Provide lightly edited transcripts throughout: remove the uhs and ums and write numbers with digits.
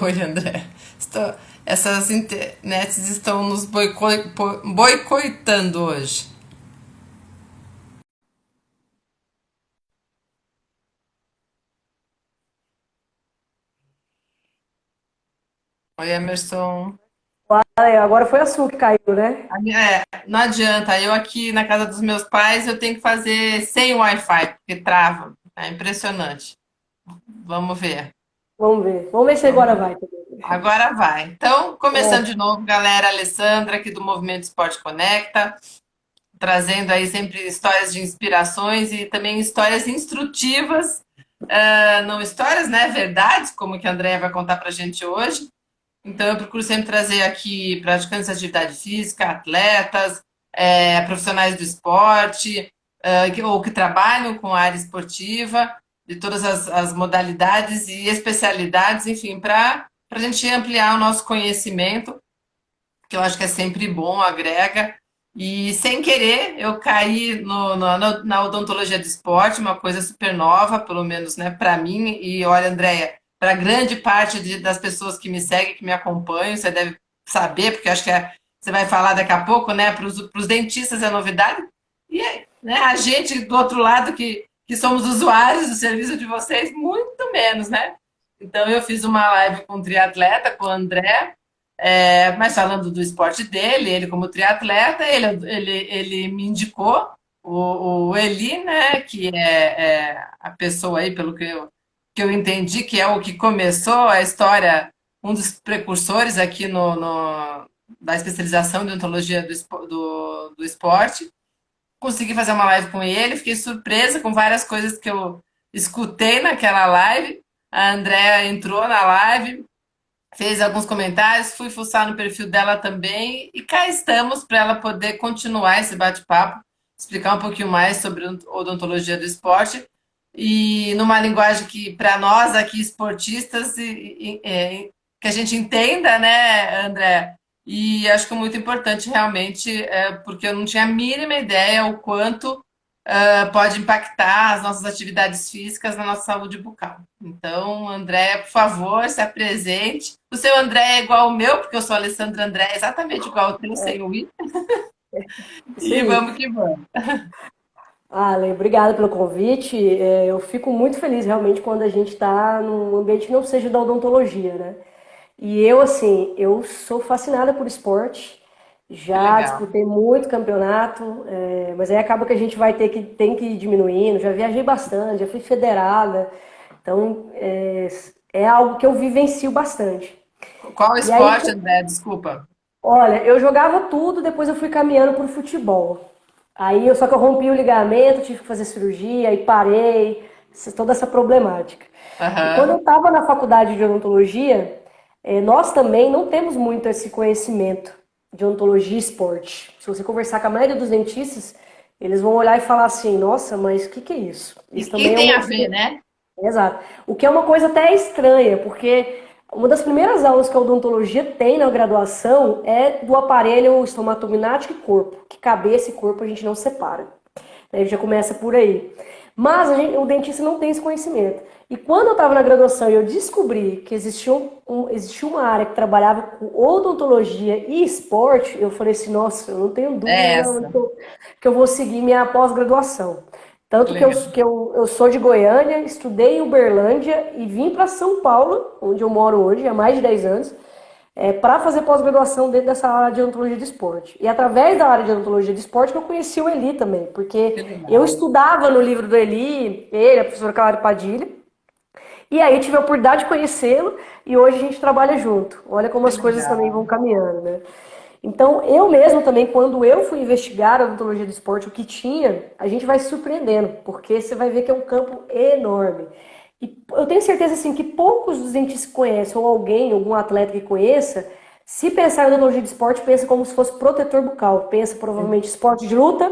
Oi, André. Essas internets estão nos boicotando hoje. Oi, Emerson. Agora foi a sua que caiu, né? Não adianta, eu aqui na casa dos meus pais eu tenho que fazer sem Wi-Fi, porque trava. É impressionante. Vamos ver. Vamos ver. Vamos ver se agora vai também. Agora vai. Então, começando É, de novo, galera, Alessandra aqui do Movimento Esporte Conecta, trazendo aí sempre histórias de inspirações e também histórias instrutivas, não histórias, né, verdades, como que a Andrea vai contar pra gente hoje. Então, eu procuro sempre trazer aqui praticantes de atividade física, atletas, profissionais do esporte, ou que trabalham com a área esportiva, de todas as modalidades e especialidades, enfim, para a gente ampliar o nosso conhecimento, que eu acho que é sempre bom, agrega. E sem querer, eu caí na odontologia do esporte, uma coisa super nova, pelo menos, né, para mim. E olha, Andréia, para grande parte das pessoas que me seguem, que me acompanham, você deve saber, porque eu acho que você vai falar daqui a pouco, né? Para os dentistas é novidade. E né, a gente do outro lado, que somos usuários do serviço de vocês, muito menos, né? Então, eu fiz uma live com um triatleta, com o André, mas falando do esporte dele, ele como triatleta, ele me indicou o Eli, né, que é a pessoa aí, pelo que eu entendi, que é o que começou a história, um dos precursores aqui da especialização de odontologia do esporte. Consegui fazer uma live com ele, fiquei surpresa com várias coisas que eu escutei naquela live. A Andrea entrou na live, fez alguns comentários, fui fuçar no perfil dela também e cá estamos para ela poder continuar esse bate-papo, explicar um pouquinho mais sobre odontologia do esporte e numa linguagem que para nós aqui esportistas que a gente entenda, né, André? E acho que é muito importante realmente, porque eu não tinha a mínima ideia o quanto pode impactar as nossas atividades físicas na nossa saúde bucal. Então, André, por favor, se apresente. O seu André é igual ao meu, porque eu sou Alessandra André, exatamente igual ao teu, sem o I. isso E aí. vamos que vamos. Ale, obrigada pelo convite. Eu fico muito feliz realmente quando a gente está num ambiente que não seja da odontologia, né? E eu, assim, eu sou fascinada por esporte. Que Já legal. disputei muito campeonato, mas aí acaba que a gente vai tem que ir diminuindo. Já viajei bastante, já fui federada. Então, é algo que eu vivencio bastante. Qual E aí, esporte, André? Desculpa. olha, eu jogava tudo, depois eu fui caminhando pro futebol. Só que eu rompi o ligamento, tive que fazer cirurgia, aí parei, toda essa problemática. E quando eu Aham. estava na faculdade de odontologia, nós também não temos muito esse conhecimento de odontologia e esporte. Se você conversar com a maioria dos dentistas, eles vão olhar e falar assim, nossa, mas o que que é isso? E Isso quem também é tem uma, a ver, né? exato. O que é uma coisa até estranha, porque uma das primeiras aulas que a odontologia tem na graduação é do aparelho estomatognático e corpo, que cabeça e corpo a gente não separa. A gente já começa por aí. Mas o dentista não tem esse conhecimento. E quando eu estava na graduação e eu descobri que existia uma área que trabalhava com odontologia e esporte, eu falei assim, nossa, eu não tenho dúvida É não, essa. que eu vou seguir minha pós-graduação. Que Tanto que legal. eu sou de Goiânia, estudei em Uberlândia e vim para São Paulo, onde eu moro hoje, há mais de 10 anos, para fazer pós-graduação dentro dessa área de odontologia de esporte. E através da área de odontologia de esporte que eu conheci o Eli também, Que porque eu legal. estudava no livro do Eli, ele, a professora Clara Padilha, e aí tive a oportunidade de conhecê-lo e hoje a gente trabalha junto. Olha como Que as coisas também legal. vão caminhando, né? Então, eu mesmo também, quando eu fui investigar a odontologia do esporte, o que tinha, a gente vai se surpreendendo, porque você vai ver que é um campo enorme. E eu tenho certeza assim que poucos dos dentistas que conhecem, ou alguém, algum atleta que conheça, se pensar em odontologia de esporte, pensa como se fosse protetor bucal. Pensa provavelmente esporte de luta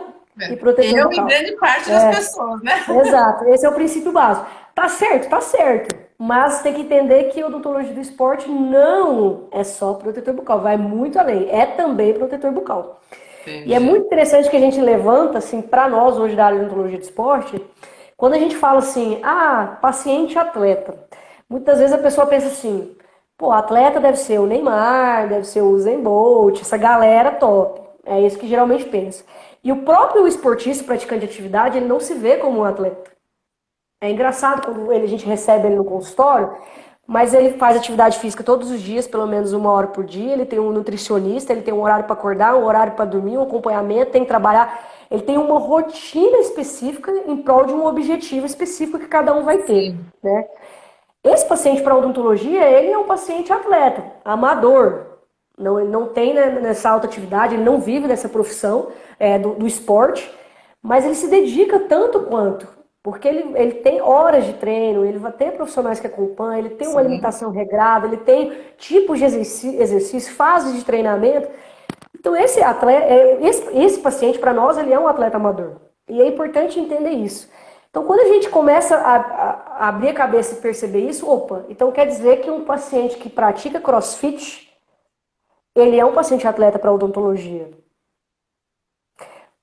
e protetor Eu e bucal. grande parte das pessoas, né? Exato, esse é o princípio básico. Tá certo, tá certo. Mas tem que entender que a odontologia do esporte não é só protetor bucal, vai muito além. É também protetor bucal. E é Entendi. muito interessante que a gente levanta, assim, para nós hoje da área de odontologia do esporte, quando a gente fala assim, paciente atleta. Muitas vezes a pessoa pensa assim, Pô, atleta deve ser o Neymar, deve ser o Usain Bolt, essa galera top. É isso que geralmente pensa. E o próprio esportista praticante de atividade, ele não se vê como um atleta. É engraçado quando a gente recebe ele no consultório, mas ele faz atividade física todos os dias, pelo menos 1 hora por dia. Ele tem um nutricionista, ele tem um horário para acordar, um horário para dormir, um acompanhamento, tem que trabalhar. Ele tem uma rotina específica em prol de um objetivo específico que cada um vai ter, Sim. né? Esse paciente para odontologia, ele é um paciente atleta, amador. Não, ele não tem, né, nessa alta atividade, ele não vive dessa profissão do esporte, mas ele se dedica tanto quanto. Porque ele tem horas de treino, ele vai ter profissionais que acompanham, ele tem uma Sim. alimentação regrada, ele tem tipos de exercício, fases de treinamento. Então, esse atleta, esse paciente, para nós, ele é um atleta amador. E é importante entender isso. Então, quando a gente começa a abrir a cabeça e perceber isso, opa, então quer dizer que um paciente que pratica CrossFit, ele é um paciente atleta para odontologia.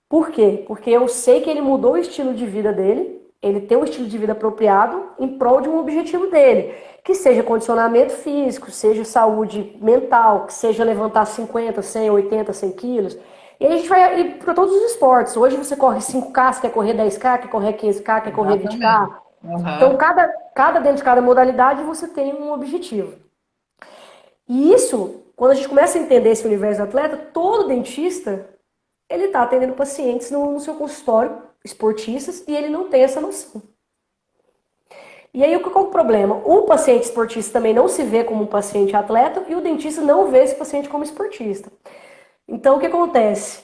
Por quê? Porque eu sei que ele mudou o estilo de vida dele, ele tem um estilo de vida apropriado em prol de um objetivo dele, que seja condicionamento físico, seja saúde mental, que seja levantar 50, 100, 80, 100 quilos. E aí a gente vai ir para todos os esportes. Hoje você corre 5K, você quer correr 10K, quer correr 15K, quer correr Exatamente. 20K. Então, Aham. dentro de cada modalidade, você tem um objetivo. E isso, quando a gente começa a entender esse universo do atleta, todo dentista, ele está atendendo pacientes no seu consultório, esportistas, e ele não tem essa noção. E aí, qual é o problema? O paciente esportista também não se vê como um paciente atleta e o dentista não vê esse paciente como esportista. Então, o que acontece?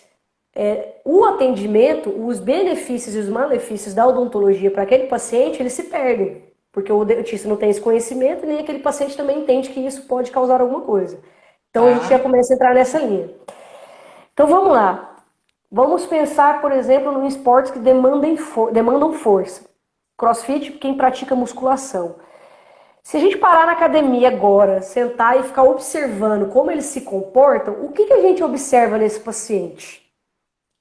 O atendimento, os benefícios e os malefícios da odontologia para aquele paciente, eles se perdem. Porque o dentista não tem esse conhecimento, nem aquele paciente também entende que isso pode causar alguma coisa. Então, a gente já Tá. começa a entrar nessa linha. Então, vamos lá. Vamos pensar, por exemplo, em esportes que demandam força. CrossFit, quem pratica musculação. Se a gente parar na academia agora, sentar e ficar observando como eles se comportam, o que a gente observa nesse paciente?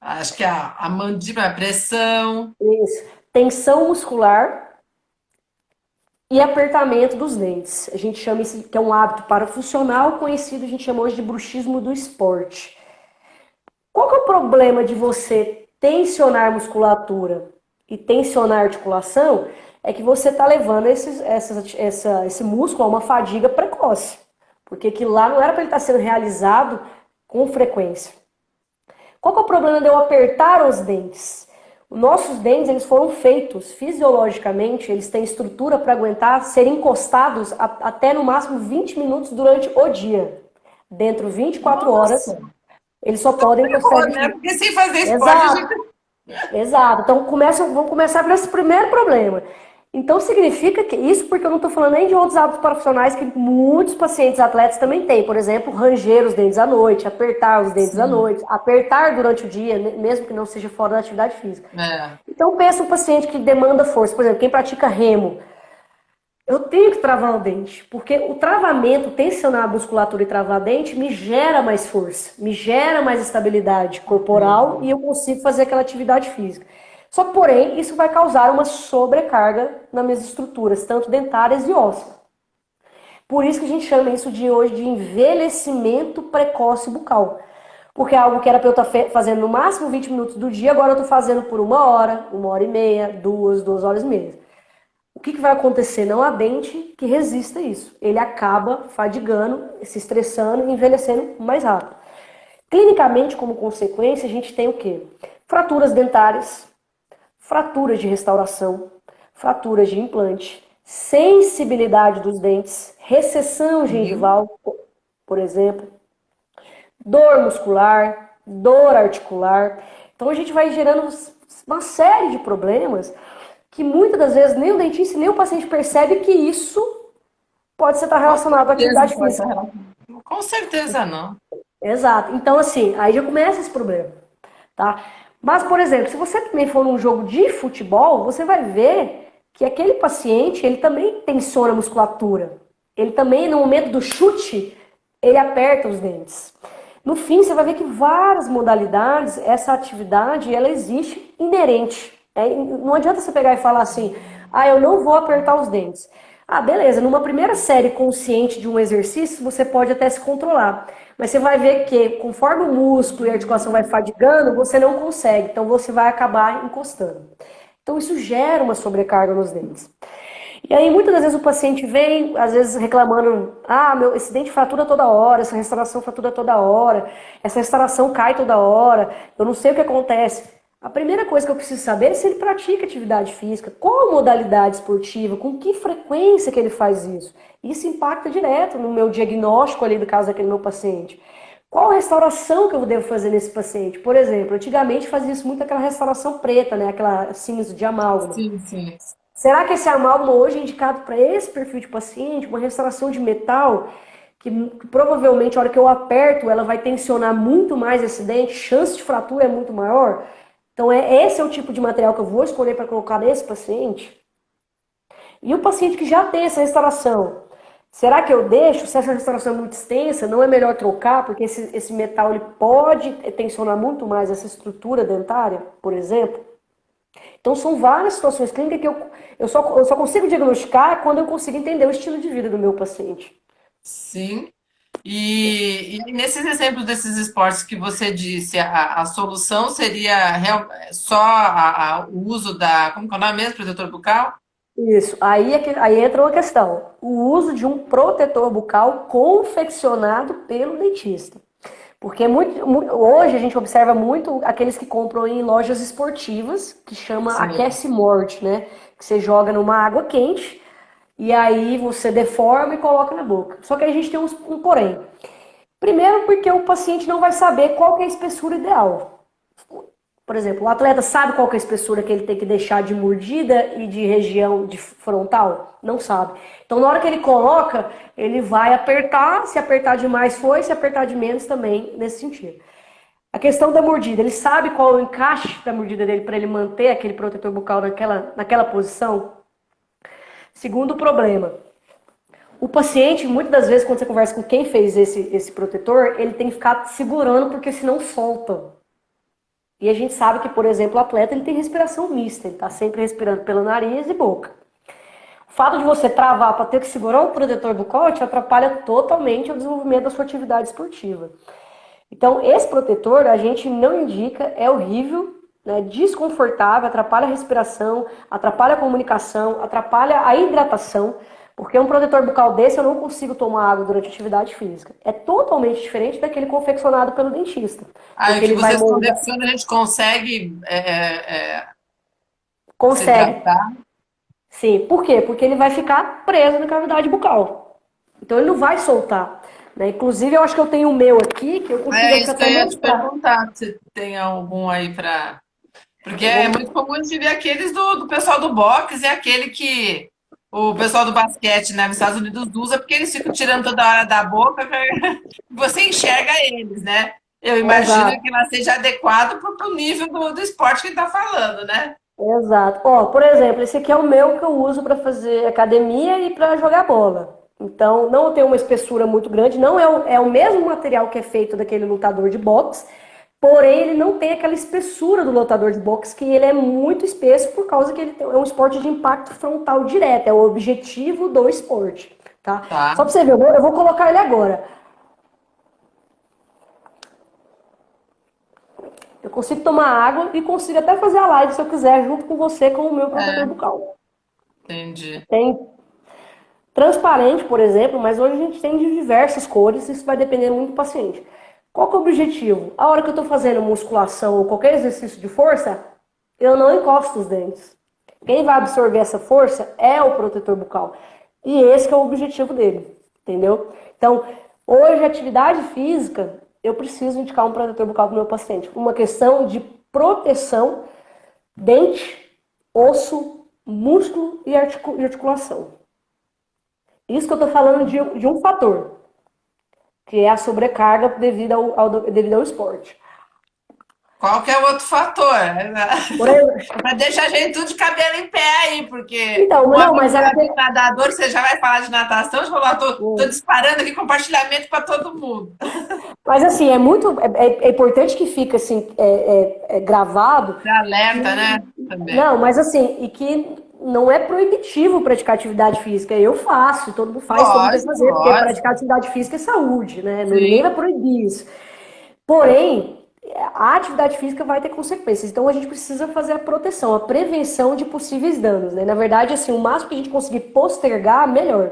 Acho que a mandíbula, a pressão. Isso. Tensão muscular e apertamento dos dentes. A gente chama isso que é um hábito parafuncional conhecido, a gente chama hoje de bruxismo do esporte. Qual que é o problema de você tensionar musculatura e tensionar articulação? É que você está levando esse músculo a uma fadiga precoce. Porque aquilo lá não era para ele estar sendo realizado com frequência. Qual que é o problema de eu apertar os dentes? Os nossos dentes, eles foram feitos fisiologicamente, eles têm estrutura para aguentar ser encostados até no máximo 20 minutos durante o dia. Dentro de 24 horas, Nossa, eles só podem encostar terror, 20 né? minutos. Porque sem fazer esporte a Exato, gente. exato. Então vamos começar por esse primeiro problema. Então significa que isso porque eu não estou falando nem de outros hábitos profissionais que muitos pacientes atletas também têm. Por exemplo, ranger os dentes à noite, apertar os dentes à Sim. noite, apertar durante o dia, mesmo que não seja fora da atividade física. É. Então pensa um paciente que demanda força. Por exemplo, quem pratica remo. Eu tenho que travar o dente, porque o travamento, tensionar a musculatura e travar o dente, me gera mais força, me gera mais estabilidade corporal e eu consigo fazer aquela atividade física. Só que, porém, isso vai causar uma sobrecarga nas minhas estruturas, tanto dentárias e ósseas. Por isso que a gente chama isso de hoje de envelhecimento precoce bucal. Porque é algo que era para eu estar fazendo no máximo 20 minutos do dia, agora eu estou fazendo por 1 hora, 1 hora e meia, 2 horas e meia. O que vai acontecer? Não há dente que resista a isso. Ele acaba fadigando, se estressando e envelhecendo mais rápido. Clinicamente, como consequência, a gente tem o quê? Fraturas dentárias, fraturas de restauração, fraturas de implante, sensibilidade dos dentes, recessão Sim. gengival, por exemplo, dor muscular, dor articular. Então a gente vai gerando uma série de problemas que muitas das vezes nem o dentista nem o paciente percebe que isso pode estar Com relacionado à certeza atividade pode estar física. relacionado. Com certeza não. Exato. Então, assim, aí já começa esse problema, tá? Mas, por exemplo, se você também for num jogo de futebol, você vai ver que aquele paciente, ele também tensiona a musculatura. Ele também, no momento do chute, ele aperta os dentes. No fim, você vai ver que várias modalidades, essa atividade, ela existe inerente. Não adianta você pegar e falar assim, ah, eu não vou apertar os dentes. Ah, beleza, numa primeira série consciente de um exercício, você pode até se controlar. Mas você vai ver que conforme o músculo e a articulação vai fadigando, você não consegue. Então você vai acabar encostando. Então isso gera uma sobrecarga nos dentes. E aí muitas das vezes o paciente vem, às vezes reclamando, esse dente fratura toda hora, essa restauração fratura toda hora, essa restauração cai toda hora, eu não sei o que acontece. A primeira coisa que eu preciso saber é se ele pratica atividade física, qual modalidade esportiva, com que frequência que ele faz isso. Isso impacta direto no meu diagnóstico ali do caso daquele meu paciente. Qual restauração que eu devo fazer nesse paciente? Por exemplo, antigamente fazia isso muito aquela restauração preta, né? Aquela cinza de amálgama. Sim, sim. Será que esse amálgama hoje é indicado para esse perfil de paciente, uma restauração de metal, que provavelmente a hora que eu aperto, ela vai tensionar muito mais esse dente, chance de fratura é muito maior? Então, esse é o tipo de material que eu vou escolher para colocar nesse paciente. E o paciente que já tem essa restauração, será que eu deixo? Se essa restauração é muito extensa, não é melhor trocar, porque esse metal ele pode tensionar muito mais essa estrutura dentária, por exemplo? Então, são várias situações clínicas que eu só consigo diagnosticar quando eu consigo entender o estilo de vida do meu paciente. Sim. E nesses exemplos desses esportes que você disse, a solução seria só o uso da, como que é o nome mesmo, protetor bucal? Isso. Aí entra uma questão. O uso de um protetor bucal confeccionado pelo dentista. Porque hoje a gente observa muito aqueles que compram em lojas esportivas, que chama Sim. aquece-morte, né? Que você joga numa água quente e aí você deforma e coloca na boca. Só que aí a gente tem um porém. Primeiro porque o paciente não vai saber qual que é a espessura ideal. Por exemplo, o atleta sabe qual que é a espessura que ele tem que deixar de mordida e de região de frontal? Não sabe. Então, na hora que ele coloca, ele vai apertar. Se apertar demais foi, se apertar de menos também, nesse sentido. A questão da mordida, ele sabe qual é o encaixe da mordida dele para ele manter aquele protetor bucal naquela posição? Segundo problema, o paciente, muitas das vezes, quando você conversa com quem fez esse protetor, ele tem que ficar segurando porque senão solta. E a gente sabe que, por exemplo, o atleta ele tem respiração mista, ele está sempre respirando pelo nariz e boca. O fato de você travar para ter que segurar o protetor bucal te atrapalha totalmente o desenvolvimento da sua atividade esportiva. Então, esse protetor a gente não indica, é horrível, né, desconfortável, atrapalha a respiração, atrapalha a comunicação, atrapalha a hidratação, porque um protetor bucal desse eu não consigo tomar água durante a atividade física. É totalmente diferente daquele confeccionado pelo dentista. Aí o Porque que ele vai vocês estão moldar. definindo, a gente consegue se Consegue. hidratar. Sim. Por quê? Porque ele vai ficar preso na cavidade bucal. Então ele não vai soltar. Né? Inclusive, eu acho que eu tenho o meu aqui, que eu consigo É acho que isso que até eu ia te mostrar. perguntar, se tem algum aí para. Porque Eu é vou... muito comum a gente ver aqueles do pessoal do boxe e aquele que o pessoal do basquete, né, nos Estados Unidos usa, porque eles ficam tirando toda hora da boca, você enxerga eles, né? Eu imagino Exato. que ela seja adequado para o nível do esporte que ele está falando, né? Exato. Ó, por exemplo, esse aqui é o meu que eu uso para fazer academia e para jogar bola. Então, não tem uma espessura muito grande, não é o mesmo material que é feito daquele lutador de boxe, porém ele não tem aquela espessura do lutador de boxe, que ele é muito espesso por causa que é um esporte de impacto frontal direto, é o objetivo do esporte, tá? Tá. Só para você ver, eu vou colocar ele agora. Eu consigo tomar água e consigo até fazer a live se eu quiser, junto com você, com o meu protetor É, bucal. entendi. Tem transparente, por exemplo, mas hoje a gente tem de diversas cores, isso vai depender muito do paciente. Qual que é o objetivo? A hora que eu estou fazendo musculação ou qualquer exercício de força, eu não encosto os dentes. Quem vai absorver essa força é o protetor bucal. E esse que é o objetivo dele, entendeu? Então, hoje, atividade física, eu preciso indicar um protetor bucal para o meu paciente. Uma questão de proteção, dente, osso, músculo e articulação. Isso que eu estou falando de um fator, que é a sobrecarga devido ao esporte. Qual que é o outro fator? Por exemplo, Para deixar a gente tudo de cabelo em pé aí, porque então, um não, amigo mas meu aqui nadador, você já vai falar de natação, eu vou lá, tô disparando aqui compartilhamento para todo mundo. mas assim, é importante que fique assim, gravado Você alerta, que, né? Também. não, mas assim, e que não é proibitivo praticar atividade física. Eu faço, todo mundo faz, todo mundo tem que Lógico, fazer, porque lógico. praticar atividade física é saúde, né? Ninguém vai Sim. proibir isso. Porém, a atividade física vai ter consequências. Então a gente precisa fazer a proteção, a prevenção de possíveis danos, né? Na verdade, assim, o máximo que a gente conseguir postergar, melhor.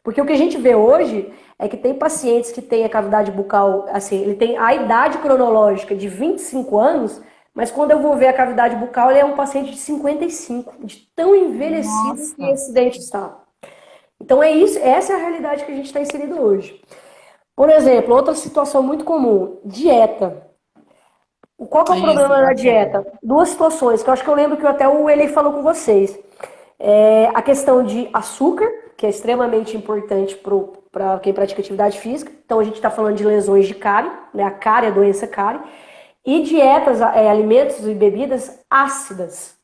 Porque o que a gente vê hoje é que tem pacientes que têm a cavidade bucal, assim, ele tem a idade cronológica de 25 anos, mas quando eu vou ver a cavidade bucal, ele é um paciente de 55, de tão envelhecido que Nossa. esse dente está. Então é isso, essa é a realidade que a gente está inserido hoje. Por exemplo, outra situação muito comum, dieta. Qual que é o Isso, problema da bacana. dieta? Duas situações, que eu acho que eu lembro que até o Eli falou com vocês. A questão de açúcar, que é extremamente importante para quem pratica atividade física. Então a gente está falando de lesões de cárie, né? A cárie, a doença cárie. E dietas, alimentos e bebidas ácidas,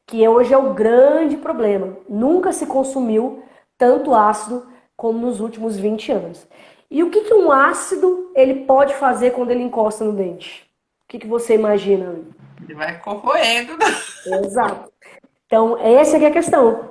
que hoje é o grande problema. Nunca se consumiu tanto ácido como nos últimos 20 anos. E o que, que um ácido ele pode fazer quando ele encosta no dente? O que, que você imagina? Ele vai corroendo. Exato. Então, essa que é a questão.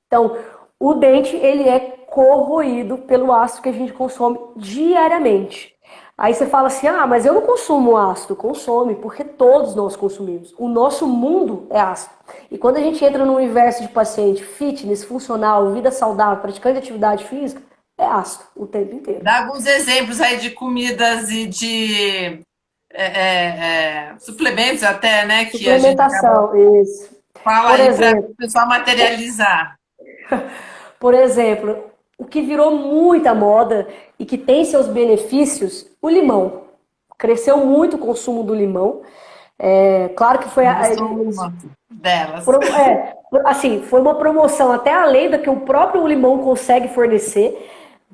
Então, o dente, ele é corroído pelo ácido que a gente consome diariamente. Aí você fala assim, ah, mas eu não consumo ácido. Consome, porque todos nós consumimos. O nosso mundo é ácido. E quando a gente entra no universo de paciente fitness, funcional, vida saudável, praticante de atividade física, é ácido o tempo inteiro. Dá alguns exemplos aí de comidas e de suplementos até, né? Que a gente acaba. Suplementação, isso. Fala Por aí para exemplo, o pessoal materializar. Por exemplo, o que virou muita moda e que tem seus benefícios, o limão. Cresceu muito o consumo do limão. Claro que foi, Eu sou uma delas. assim, foi uma promoção até além da que o próprio limão consegue fornecer.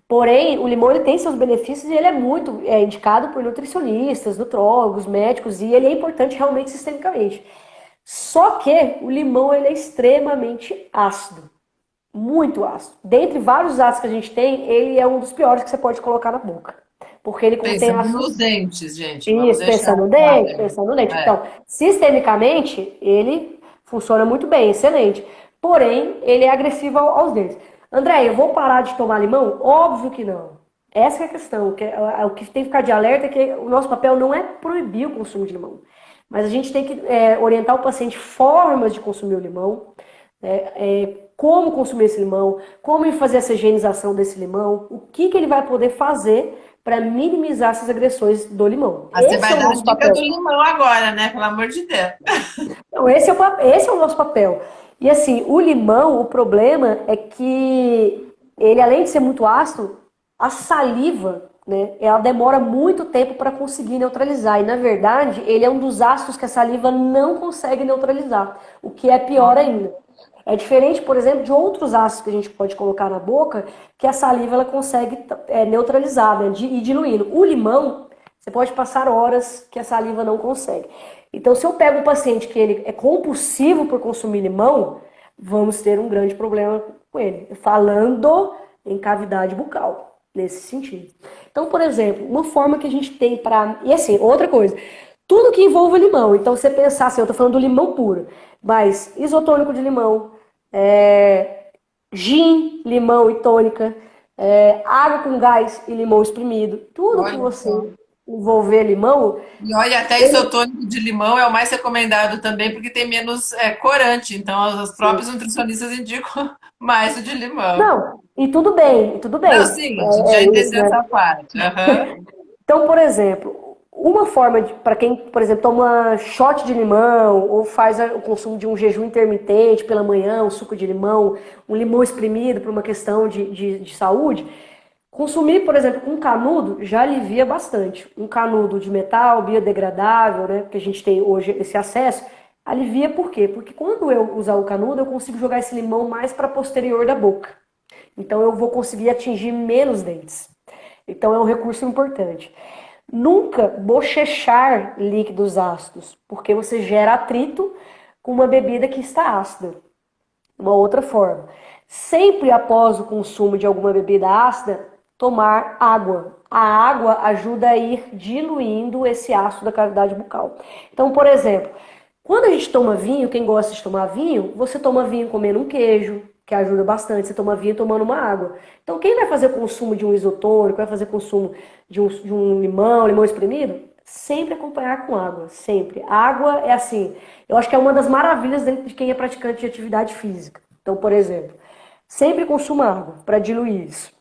Porém, o limão ele tem seus benefícios e ele é muito indicado por nutricionistas, nutrólogos, médicos e ele é importante realmente sistemicamente. Só que o limão ele é extremamente ácido. Muito ácido. Dentre vários ácidos que a gente tem, ele é um dos piores que você pode colocar na boca. Porque ele contém Pensando ácido. nos dentes, gente. Vamos Isso, deixar pensando no claro dente, aí. pensando no dente. É. Então, sistemicamente, ele funciona muito bem, excelente. Porém, ele é agressivo aos dentes. André, eu vou parar de tomar limão? Óbvio que não. Essa é a questão. O que tem que ficar de alerta é que o nosso papel não é proibir o consumo de limão. Mas a gente tem que orientar o paciente formas de consumir o limão, né? Como consumir esse limão, como fazer essa higienização desse limão, o que, que ele vai poder fazer para minimizar essas agressões do limão. Ah, você Esse vai é o dar a nosso dica do papel. limão agora, né? Pelo amor de Deus. Então, esse é o nosso papel. E assim, o limão, o problema é que ele, além de ser muito ácido, a saliva, né, ela demora muito tempo para conseguir neutralizar. E na verdade, ele é um dos ácidos que a saliva não consegue neutralizar, o que é pior ainda. É diferente, por exemplo, de outros ácidos que a gente pode colocar na boca, que a saliva ela consegue neutralizar, né, e diluindo. O limão, você pode passar horas que a saliva não consegue. Então, se eu pego um paciente que ele é compulsivo por consumir limão, vamos ter um grande problema com ele. Falando em cavidade bucal, nesse sentido. Então, por exemplo, uma forma que a gente tem para... E assim, outra coisa, tudo que envolva limão. Então, você pensar assim, eu tô falando do limão puro, mas isotônico de limão, gin, limão e tônica, água com gás e limão espremido, tudo que Olha você só. envolver limão, E olha, até ele... isotônico de limão é o mais recomendado também, porque tem menos corante. Então, os próprios nutricionistas indicam mais o de limão. Não, e tudo bem, e tudo Não, bem. sim, a gente já É isso, entendeu né? essa parte. Aham. Então, por exemplo, uma forma para quem, por exemplo, toma shot de limão ou faz o consumo de um jejum intermitente pela manhã, um suco de limão, um limão espremido por uma questão de saúde, consumir, por exemplo, um canudo já alivia bastante. Um canudo de metal biodegradável, né, que a gente tem hoje esse acesso, alivia por quê? Porque quando eu usar o canudo, eu consigo jogar esse limão mais para posterior da boca. Então eu vou conseguir atingir menos dentes. Então é um recurso importante. Nunca bochechar líquidos ácidos, porque você gera atrito com uma bebida que está ácida. Uma outra forma. Sempre após o consumo de alguma bebida ácida, tomar água. A água ajuda a ir diluindo esse ácido da cavidade bucal. Então, por exemplo, Quando a gente toma vinho, quem gosta de tomar vinho, você toma vinho comendo um queijo, que ajuda bastante. Você toma vinho tomando uma água. Então, quem vai fazer consumo de um isotônico, vai fazer consumo de um limão, limão espremido, sempre acompanhar com água, sempre. A água é assim, eu acho que é uma das maravilhas dentro de quem é praticante de atividade física. Então, por exemplo, sempre consuma água para diluir isso.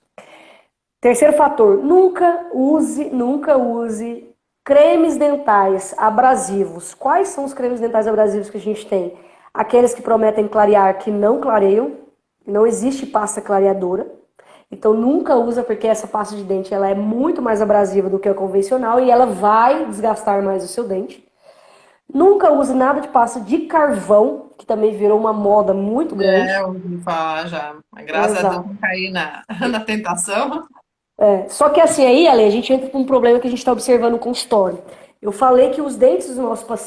Terceiro fator, nunca use cremes dentais abrasivos. Quais são os cremes dentais abrasivos que a gente tem? Aqueles que prometem clarear, que não clareiam. Não existe pasta clareadora. Então nunca usa, porque essa pasta de dente ela é muito mais abrasiva do que a convencional e ela vai desgastar mais o seu dente. Nunca use nada de pasta de carvão, que também virou uma moda muito grande. Eu ouvi falar já. Mas graças a Deus Exato. não caí na tentação. Só que assim, aí, Ale, a gente entra com um problema que a gente está observando no consultório. Eu falei que os dentes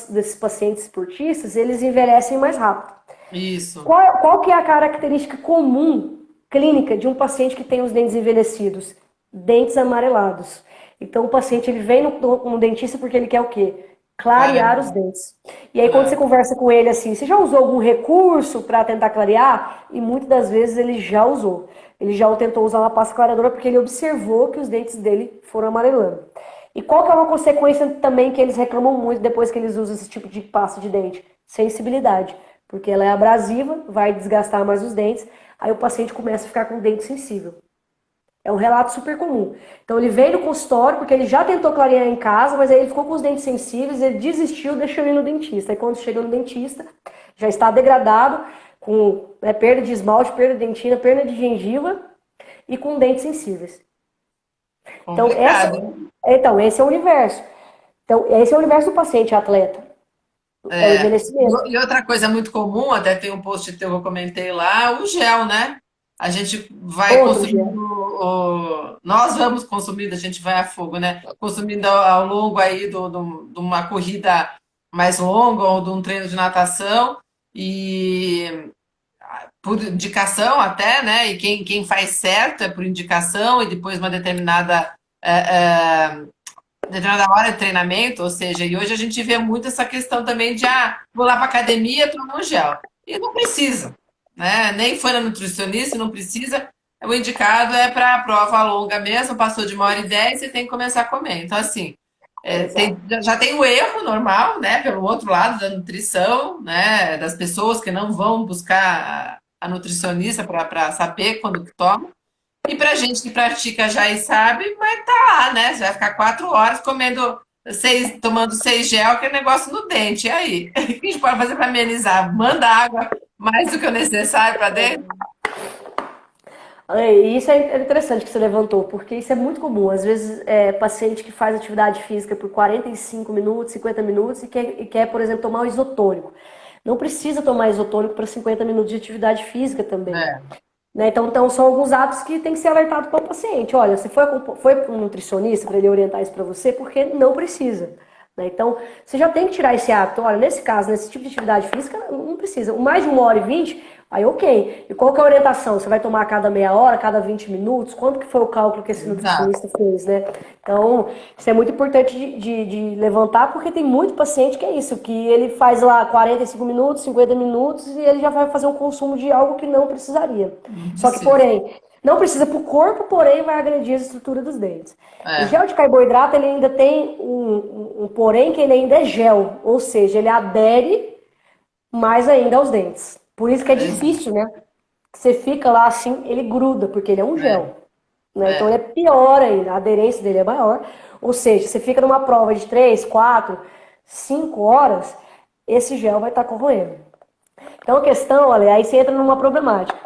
desses pacientes esportistas, eles envelhecem mais rápido. Isso. Qual que é a característica comum clínica de um paciente que tem os dentes envelhecidos? Dentes amarelados. Então, o paciente ele vem no dentista porque ele quer o quê? Clarear os Claro. dentes. E aí, quando você conversa com ele assim, você já usou algum recurso para tentar clarear? E muitas das vezes ele já usou. Ele já tentou usar uma pasta clareadora porque ele observou que os dentes dele foram amarelando. E qual que é uma consequência também que eles reclamam muito depois que eles usam esse tipo de pasta de dente? Sensibilidade. Porque ela é abrasiva, vai desgastar mais os dentes, aí o paciente começa a ficar com o dente sensível. É um relato super comum. Então ele veio no consultório porque ele já tentou clarear em casa, mas aí ele ficou com os dentes sensíveis, ele desistiu, deixou ele no dentista. Aí quando chega no dentista, já está degradado, com perda de esmalte, perda de dentina, perda de gengiva e com dentes sensíveis. Então, Complicado, hein? esse é o universo. Então, esse é o universo do paciente atleta. É o É. envelhecimento. E outra coisa muito comum, até tem um post teu que eu comentei lá, o gel, né? A gente vai Outro consumindo, gel. nós vamos consumindo, a gente vai a fogo, né? Consumindo ao longo aí de uma corrida mais longa ou de um treino de natação e por indicação até, né? E quem faz certo é por indicação e depois uma determinada hora de treinamento, ou seja, e hoje a gente vê muito essa questão também de vou lá para academia, tomar um gel. E não precisa, né? Nem foi na nutricionista, não precisa. O indicado é para a prova longa mesmo, passou de 1h10, você tem que começar a comer. Então, assim, Exato. já tem o erro normal, né? Pelo outro lado da nutrição, né? Das pessoas que não vão buscar a nutricionista para saber quando que toma. E pra gente que pratica já e sabe, vai estar lá, né? Você vai ficar 4 horas tomando 6 gel, que é negócio no dente. E aí? O que a gente pode fazer para amenizar? Manda água mais do que o necessário para dentro? E isso é interessante que você levantou, porque isso é muito comum. Às vezes, paciente que faz atividade física por 45 minutos, 50 minutos e quer, por exemplo, tomar o isotônico. Não precisa tomar isotônico para 50 minutos de atividade física também. É, Né? Então, são alguns hábitos que tem que ser alertado para o paciente. Olha, você foi para um nutricionista para ele orientar isso para você, porque não precisa. Né? Então, você já tem que tirar esse hábito. Olha, nesse caso, nesse tipo de atividade física, não precisa. Mais de 1h20, aí ok. E qual que é a orientação? Você vai tomar a cada meia hora, a cada 20 minutos? Quanto que foi o cálculo que esse exato. nutricionista fez, né? Então, isso é muito importante de levantar, porque tem muito paciente que é isso, que ele faz lá 45 minutos, 50 minutos, e ele já vai fazer um consumo de algo que não precisaria. Não Só que, precisa. porém, não precisa para o corpo, porém vai agredir a estrutura dos dentes. O É, gel de carboidrato, ele ainda tem um porém que ele ainda é gel, ou seja, ele adere mais ainda aos dentes. Por isso que é exato. difícil, né? Você fica lá assim, ele gruda, porque ele é um É, gel. Né? Então ele é é. pior ainda, a aderência dele é maior. Ou seja, você fica numa prova de 3, 4, 5 horas, esse gel vai estar corroendo. Então a questão, olha, aí você entra numa problemática.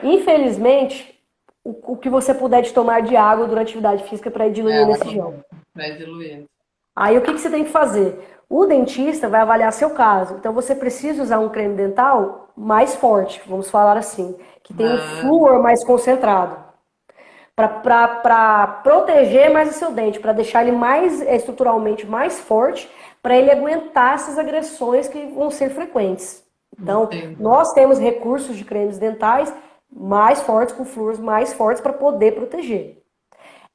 Infelizmente, o que você puder de tomar de água durante a atividade física para ir diluindo esse gel. Vai diluindo. Aí o que você tem que fazer? O dentista vai avaliar seu caso. Então você precisa usar um creme dental mais forte, vamos falar assim, que tem um Ah, flúor mais concentrado, para proteger mais o seu dente, para deixar ele mais estruturalmente mais forte, para ele aguentar essas agressões que vão ser frequentes. Então, entendi. nós temos recursos de cremes dentais mais fortes, com flúores mais fortes para poder proteger.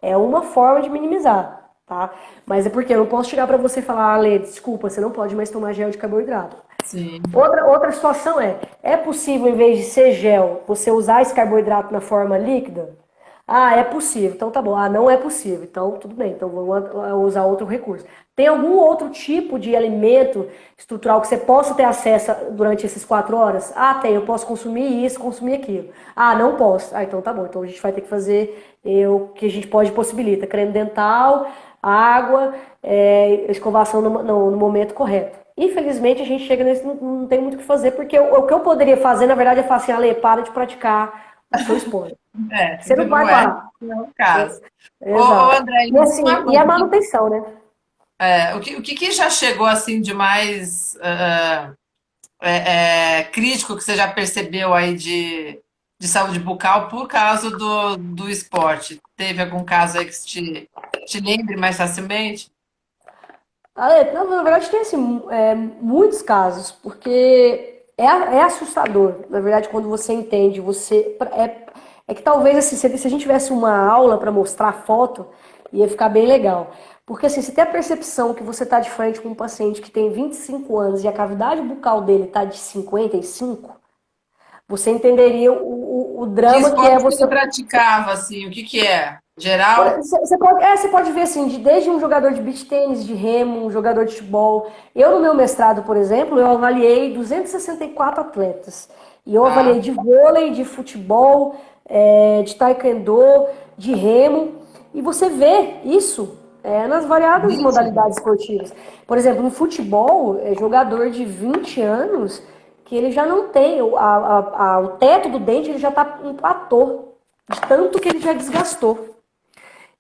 É uma forma de minimizar, tá? Mas é porque eu não posso chegar para você e falar, Ale, desculpa, você não pode mais tomar gel de carboidrato. Sim. Outra situação é possível, em vez de ser gel, você usar esse carboidrato na forma líquida? Ah, é possível. Então tá bom. Ah, não é possível. Então tudo bem. Então vamos usar outro recurso. Tem algum outro tipo de alimento estrutural que você possa ter acesso durante essas 4 horas? Ah, tem. Eu posso consumir isso, consumir aquilo. Ah, não posso. Ah, então tá bom. Então a gente vai ter que fazer o que a gente pode possibilita. Creme dental, água, escovação no momento correto. Infelizmente a gente chega nesse, não tem muito o que fazer, porque o que eu poderia fazer, na verdade, é falar assim, Ale, para de praticar o seu esporte. É, Você que não vai não é, parar. não é o caso. Ô, Exato. André, E me diz uma assim, e a coisa, manutenção, né? o que já chegou assim de mais crítico que você já percebeu aí de saúde bucal por causa do esporte? Teve algum caso aí que te lembre mais facilmente? Ale, não, na verdade tem assim, muitos casos, porque é assustador, na verdade, quando você entende, é que talvez assim, se a gente tivesse uma aula para mostrar foto, ia ficar bem legal. Porque assim, você tem a percepção que você está de frente com um paciente que tem 25 anos e a cavidade bucal dele está de 55, você entenderia o Que drama que é esporte que você. ele praticava, assim, o que que é? Geral? Você pode ver assim, desde um jogador de beach tênis, de remo, um jogador de futebol. Eu, no meu mestrado, por exemplo, eu avaliei 264 atletas. E eu avaliei Tá? de vôlei, de futebol, de taekwondo, de remo. E você vê isso nas variadas Nítido. modalidades esportivas. Por exemplo, no futebol, jogador de 20 anos, que ele já não tem, o teto do dente ele já está um platô, de tanto que ele já desgastou.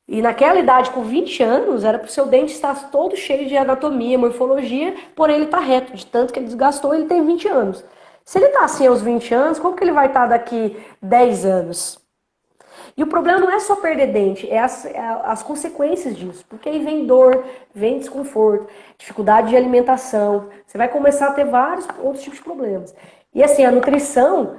E naquela idade, com 20 anos, era para o seu dente estar todo cheio de anatomia, morfologia, porém ele está reto, de tanto que ele desgastou, ele tem 20 anos. Se ele está assim aos 20 anos, como que ele vai estar daqui 10 anos? E o problema não é só perder dente, é as consequências disso. Porque aí vem dor, vem desconforto, dificuldade de alimentação. Você vai começar a ter vários outros tipos de problemas. E assim, a nutrição,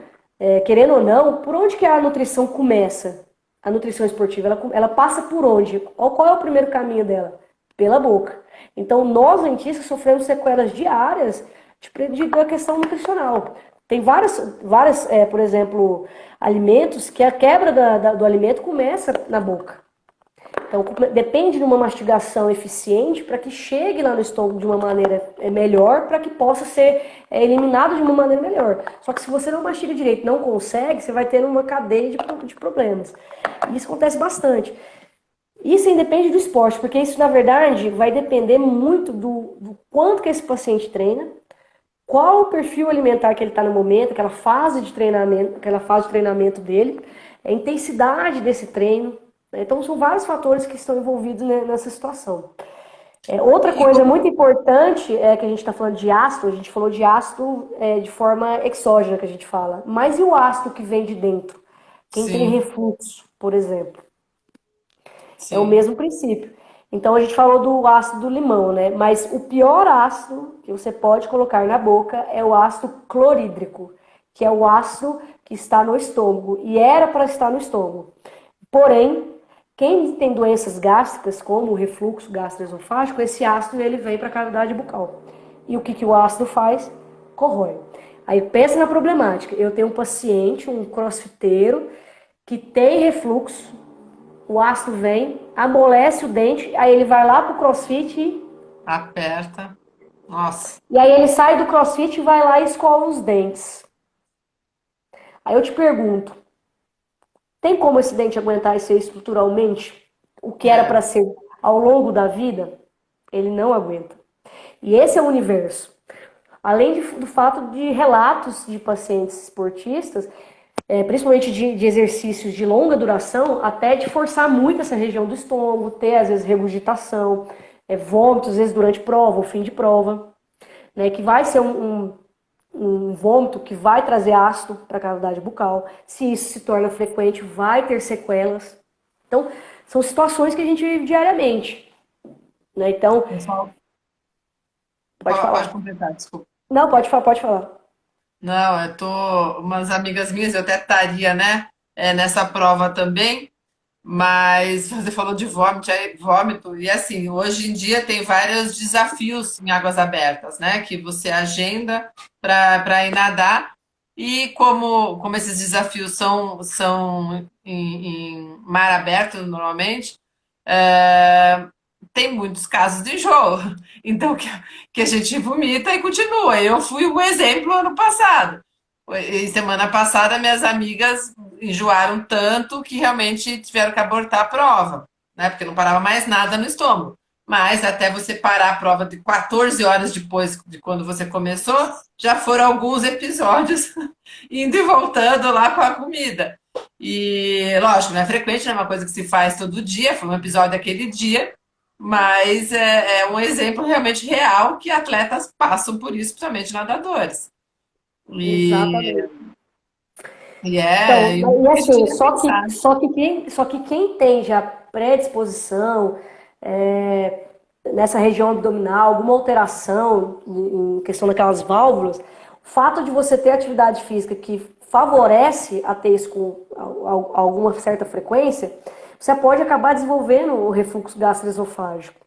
querendo ou não, por onde que a nutrição começa? A nutrição esportiva, ela passa por onde? Qual é o primeiro caminho dela? Pela boca. Então, nós dentistas sofremos sequelas diárias da questão nutricional. Tem várias por exemplo, alimentos que a quebra do alimento começa na boca. Então, depende de uma mastigação eficiente para que chegue lá no estômago de uma maneira melhor, para que possa ser eliminado de uma maneira melhor. Só que se você não mastiga direito, não consegue, você vai ter uma cadeia de problemas. E isso acontece bastante. Isso independe do esporte, porque isso, na verdade, vai depender muito do quanto que esse paciente treina, qual o perfil alimentar que ele está no momento, aquela fase de treinamento dele, a intensidade desse treino. Né? Então, são vários fatores que estão envolvidos nessa situação. Outra E, coisa muito importante é que a gente está falando de ácido, a gente falou de ácido de forma exógena, que a gente fala. Mas e o ácido que vem de dentro? Quem tem sim, refluxo, por exemplo. É o sim. mesmo princípio. Então a gente falou do ácido do limão, né? Mas o pior ácido que você pode colocar na boca é o ácido clorídrico, que é o ácido que está no estômago e era para estar no estômago. Porém, quem tem doenças gástricas, como o refluxo gastroesofágico, esse ácido ele vem para a cavidade bucal. E o que o ácido faz? Corrói. Aí pensa na problemática. Eu tenho um paciente, um crossfiteiro, que tem refluxo, o ácido vem, amolece o dente, aí ele vai lá pro CrossFit Aperta. Nossa. e aí ele sai do CrossFit e vai lá e escova os dentes. Aí eu te pergunto, tem como esse dente aguentar ser estruturalmente o que era para É. ser ao longo da vida? Ele não aguenta. E esse é o universo. Além do fato de relatos de pacientes esportistas, principalmente de exercícios de longa duração, até de forçar muito essa região do estômago, ter às vezes regurgitação, vômitos, às vezes durante prova, ou fim de prova, né, que vai ser um vômito que vai trazer ácido para a cavidade bucal. Se isso se torna frequente, vai ter sequelas. Então, são situações que a gente vive diariamente. Né? Então, Pessoal, pode pode falar. completar, desculpa. Não, pode falar, pode falar. Não, umas amigas minhas, eu até estaria, né, nessa prova também. Mas você falou de vômito, e assim, hoje em dia tem vários desafios em águas abertas, né? Que você agenda para ir nadar, e como esses desafios são em mar aberto normalmente, é, tem muitos casos de enjoo. Então, que a gente vomita e continua. Eu fui um exemplo ano passado. E semana passada, minhas amigas enjoaram tanto que realmente tiveram que abortar a prova, né? Porque não parava mais nada no estômago. Mas até você parar a prova de 14 horas depois de quando você começou, já foram alguns episódios indo e voltando lá com a comida. E, lógico, não é frequente, não é uma coisa que se faz todo dia, foi um episódio daquele dia, mas é um exemplo realmente real que atletas passam por isso, principalmente nadadores. E, Exatamente. e Então, o e que a gente assim, ia pensar. só que quem tem já predisposição nessa região abdominal, alguma alteração em questão daquelas válvulas, o fato de você ter atividade física que favorece a ter isso com alguma certa frequência, você pode acabar desenvolvendo o refluxo gastroesofágico.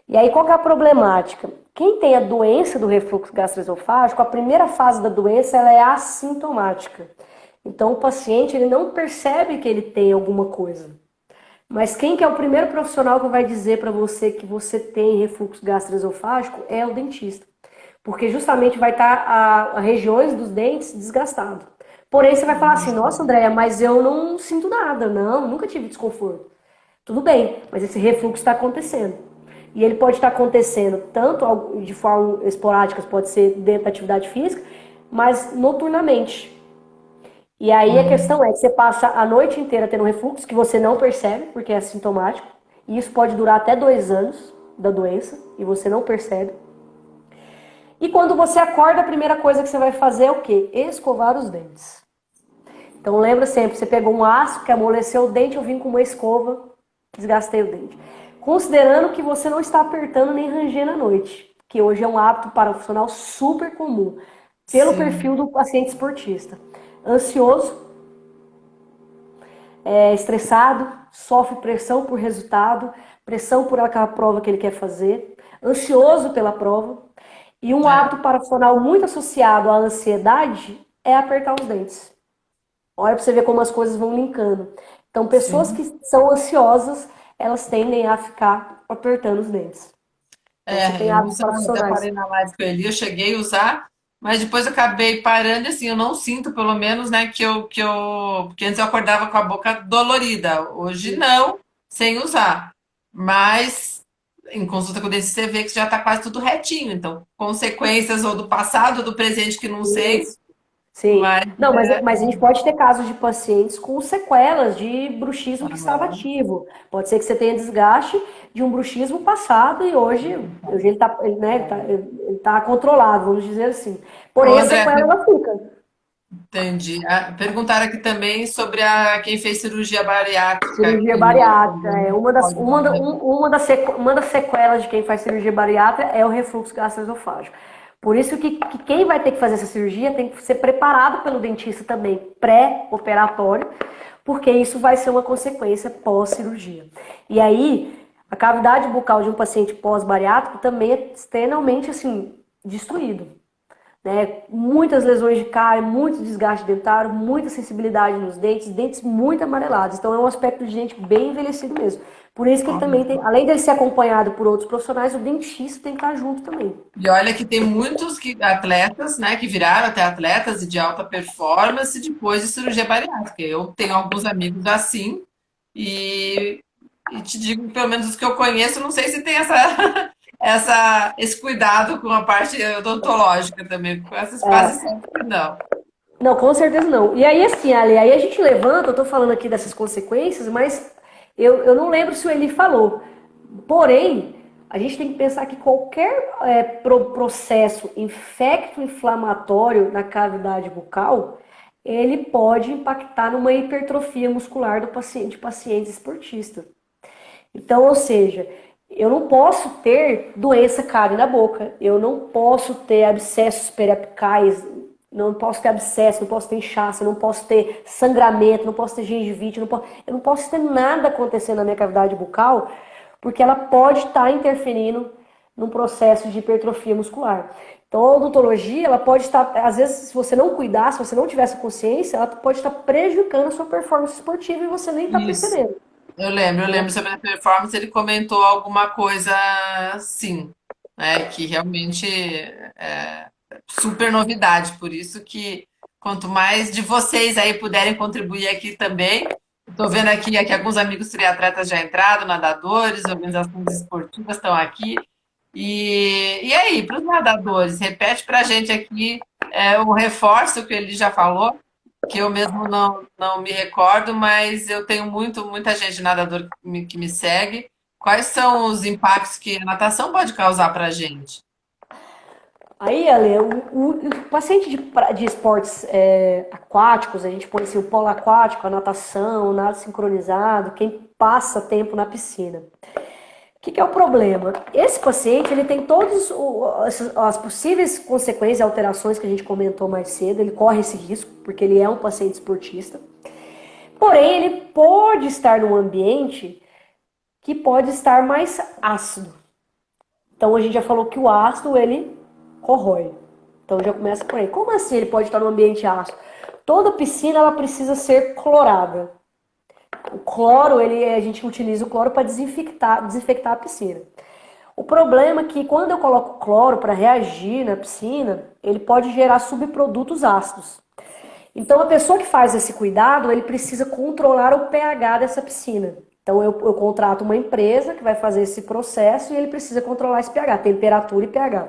E aí, qual que é a problemática? Quem tem a doença do refluxo gastroesofágico, a primeira fase da doença ela é assintomática. Então, o paciente ele não percebe que ele tem alguma coisa. Mas quem que é o primeiro profissional que vai dizer para você que você tem refluxo gastroesofágico é o dentista. Porque justamente vai estar a regiões dos dentes desgastado. Porém, você vai falar assim, nossa, Andréia, mas eu não sinto nada. Não, nunca tive desconforto. Tudo bem, mas esse refluxo está acontecendo. E ele pode estar acontecendo tanto de forma esporádica, pode ser dentro da atividade física, mas noturnamente. E aí a questão é que você passa a noite inteira tendo refluxo, que você não percebe, porque é assintomático, e isso pode durar até 2 anos da doença, e você não percebe. E quando você acorda, a primeira coisa que você vai fazer é o quê? Escovar os dentes. Então lembra sempre, você pegou um aço que amoleceu o dente, eu vim com uma escova, desgastei o dente. Considerando que você não está apertando nem rangendo à noite, que hoje é um hábito parafuncional super comum, pelo Sim. perfil do paciente esportista. Ansioso, estressado, sofre pressão por resultado, pressão por aquela prova que ele quer fazer, ansioso pela prova. E um É, hábito parafuncional muito associado à ansiedade é apertar os dentes. Olha para você ver como as coisas vão linkando. Então, pessoas sim. que são ansiosas, elas tendem a ficar apertando os dentes. Então, você tem Eu hábitos usava, até parafuncionais. falei na live com ele, eu cheguei a usar, mas depois eu acabei parando, e assim, eu não sinto, pelo menos, né, porque antes eu acordava com a boca dolorida, hoje não, sem usar. Mas em consulta com o dentista você vê que já está quase tudo retinho, então, consequências ou do passado ou do presente que não sei, Isso. Sim. mas Não, mas a gente pode ter casos de pacientes com sequelas de bruxismo que estava aham, ativo. Pode ser que você tenha desgaste de um bruxismo passado e hoje ele está ele tá controlado, vamos dizer assim. Ô, Porém, a André, sequela ela fica. entendi. Perguntaram aqui também sobre quem fez cirurgia bariátrica, Cirurgia que bariátrica é pode dar um uma das sequelas de quem faz cirurgia bariátrica é o refluxo gastroesofágico. Por isso que quem vai ter que fazer essa cirurgia tem que ser preparado pelo dentista também, pré-operatório, porque isso vai ser uma consequência pós-cirurgia. E aí, a cavidade bucal de um paciente pós-bariátrico também é extremamente assim, destruído, né? Muitas lesões de cárie, muito desgaste dentário, muita sensibilidade nos dentes, dentes muito amarelados. Então é um aspecto de gente bem envelhecido mesmo. Por isso que ele também tem, além dele ser acompanhado por outros profissionais, o dentista tem que estar junto também. E olha que tem muitos atletas, né, que viraram até atletas e de alta performance depois de cirurgia bariátrica. Eu tenho alguns amigos assim e, e te digo, pelo menos os que eu conheço, não sei se tem esse cuidado com a parte odontológica também, com essas quase sempre não. Não, com certeza não. E aí, assim, Ali, aí a gente levanta, eu tô falando aqui dessas consequências, mas eu não lembro se o Eli falou. Porém, a gente tem que pensar que qualquer processo infecto-inflamatório na cavidade bucal, ele pode impactar numa hipertrofia muscular do paciente, de pacientes esportistas. Então, ou seja, eu não posso ter doença cárie na boca, eu não posso ter abscessos periapicais não posso ter abscesso, não posso ter inchaço, não posso ter sangramento, não posso ter gengivite, eu não posso ter nada acontecendo na minha cavidade bucal, porque ela pode estar interferindo num processo de hipertrofia muscular. Então, a odontologia, ela pode estar, às vezes, se você não cuidar, se você não tiver essa consciência, ela pode estar prejudicando a sua performance esportiva e você nem está Isso. percebendo. Eu lembro sobre a performance, ele comentou alguma coisa assim, né? Que realmente é super novidade. Por isso que quanto mais de vocês aí puderem contribuir aqui também. Estou vendo aqui alguns amigos triatletas já entraram, nadadores, organizações esportivas estão aqui. E aí, para os nadadores, repete para a gente aqui o reforço que ele já falou, que eu mesmo não me recordo, mas eu tenho muita gente nadador que me segue. Quais são os impactos que a natação pode causar para a gente? Aí, Ale, o paciente de esportes aquáticos, a gente põe assim, o polo aquático, a natação, o nado sincronizado, quem passa tempo na piscina. O que é o problema? Esse paciente, ele tem todas as possíveis consequências e alterações que a gente comentou mais cedo, ele corre esse risco, porque ele é um paciente esportista. Porém, ele pode estar num ambiente que pode estar mais ácido. Então, a gente já falou que o ácido, ele corrói. Então, já começa por aí. Como assim ele pode estar num ambiente ácido? Toda piscina, ela precisa ser clorada. O cloro, a gente utiliza o cloro para desinfectar a piscina. O problema é que quando eu coloco cloro para reagir na piscina, ele pode gerar subprodutos ácidos. Então, a pessoa que faz esse cuidado, ele precisa controlar o pH dessa piscina. Então, eu contrato uma empresa que vai fazer esse processo e ele precisa controlar esse pH, temperatura e pH.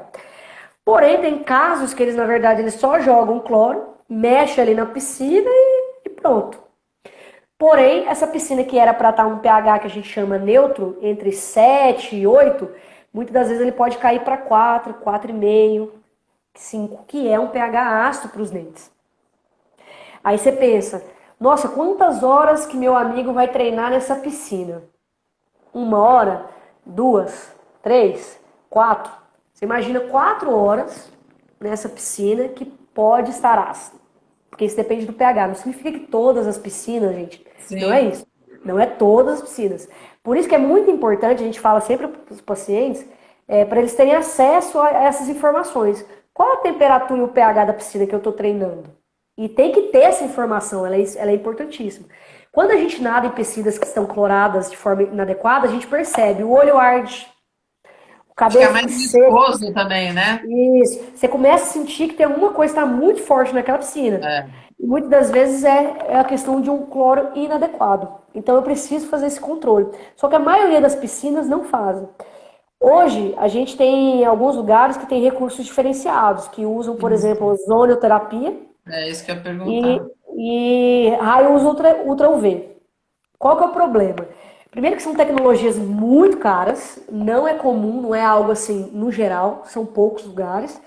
Porém, tem casos que eles, na verdade, eles só jogam cloro, mexem ali na piscina e pronto. Porém, essa piscina que era para estar um pH que a gente chama neutro, entre 7 e 8, muitas das vezes ele pode cair para 4, 4,5, 5, que é um pH ácido para os dentes. Aí você pensa, nossa, quantas horas que meu amigo vai treinar nessa piscina? 1 hora, 2, 3, 4. Você imagina 4 horas nessa piscina que pode estar ácido. Porque isso depende do pH. Não significa que todas as piscinas, gente, não é Sim. isso. Não é todas as piscinas. Por isso que é muito importante, a gente fala sempre para os pacientes, para eles terem acesso a essas informações. Qual a temperatura e o pH da piscina que eu estou treinando? E tem que ter essa informação, ela é importantíssima. Quando a gente nada em piscinas que estão cloradas de forma inadequada, a gente percebe, o olho arde, o Fica cabelo mais fica seco. viscoso também, né? Isso. Você começa a sentir que tem alguma coisa que está muito forte naquela piscina. É. E muitas das vezes é a questão de um cloro inadequado. Então eu preciso fazer esse controle. Só que a maioria das piscinas não fazem. Hoje, a gente tem alguns lugares que têm recursos diferenciados, que usam, por exemplo, Isso. ozonioterapia É isso que eu ia e, perguntar. e raios ultra UV. Qual que é o problema? Primeiro que são tecnologias muito caras, não é comum, não é algo assim no geral, são poucos lugares.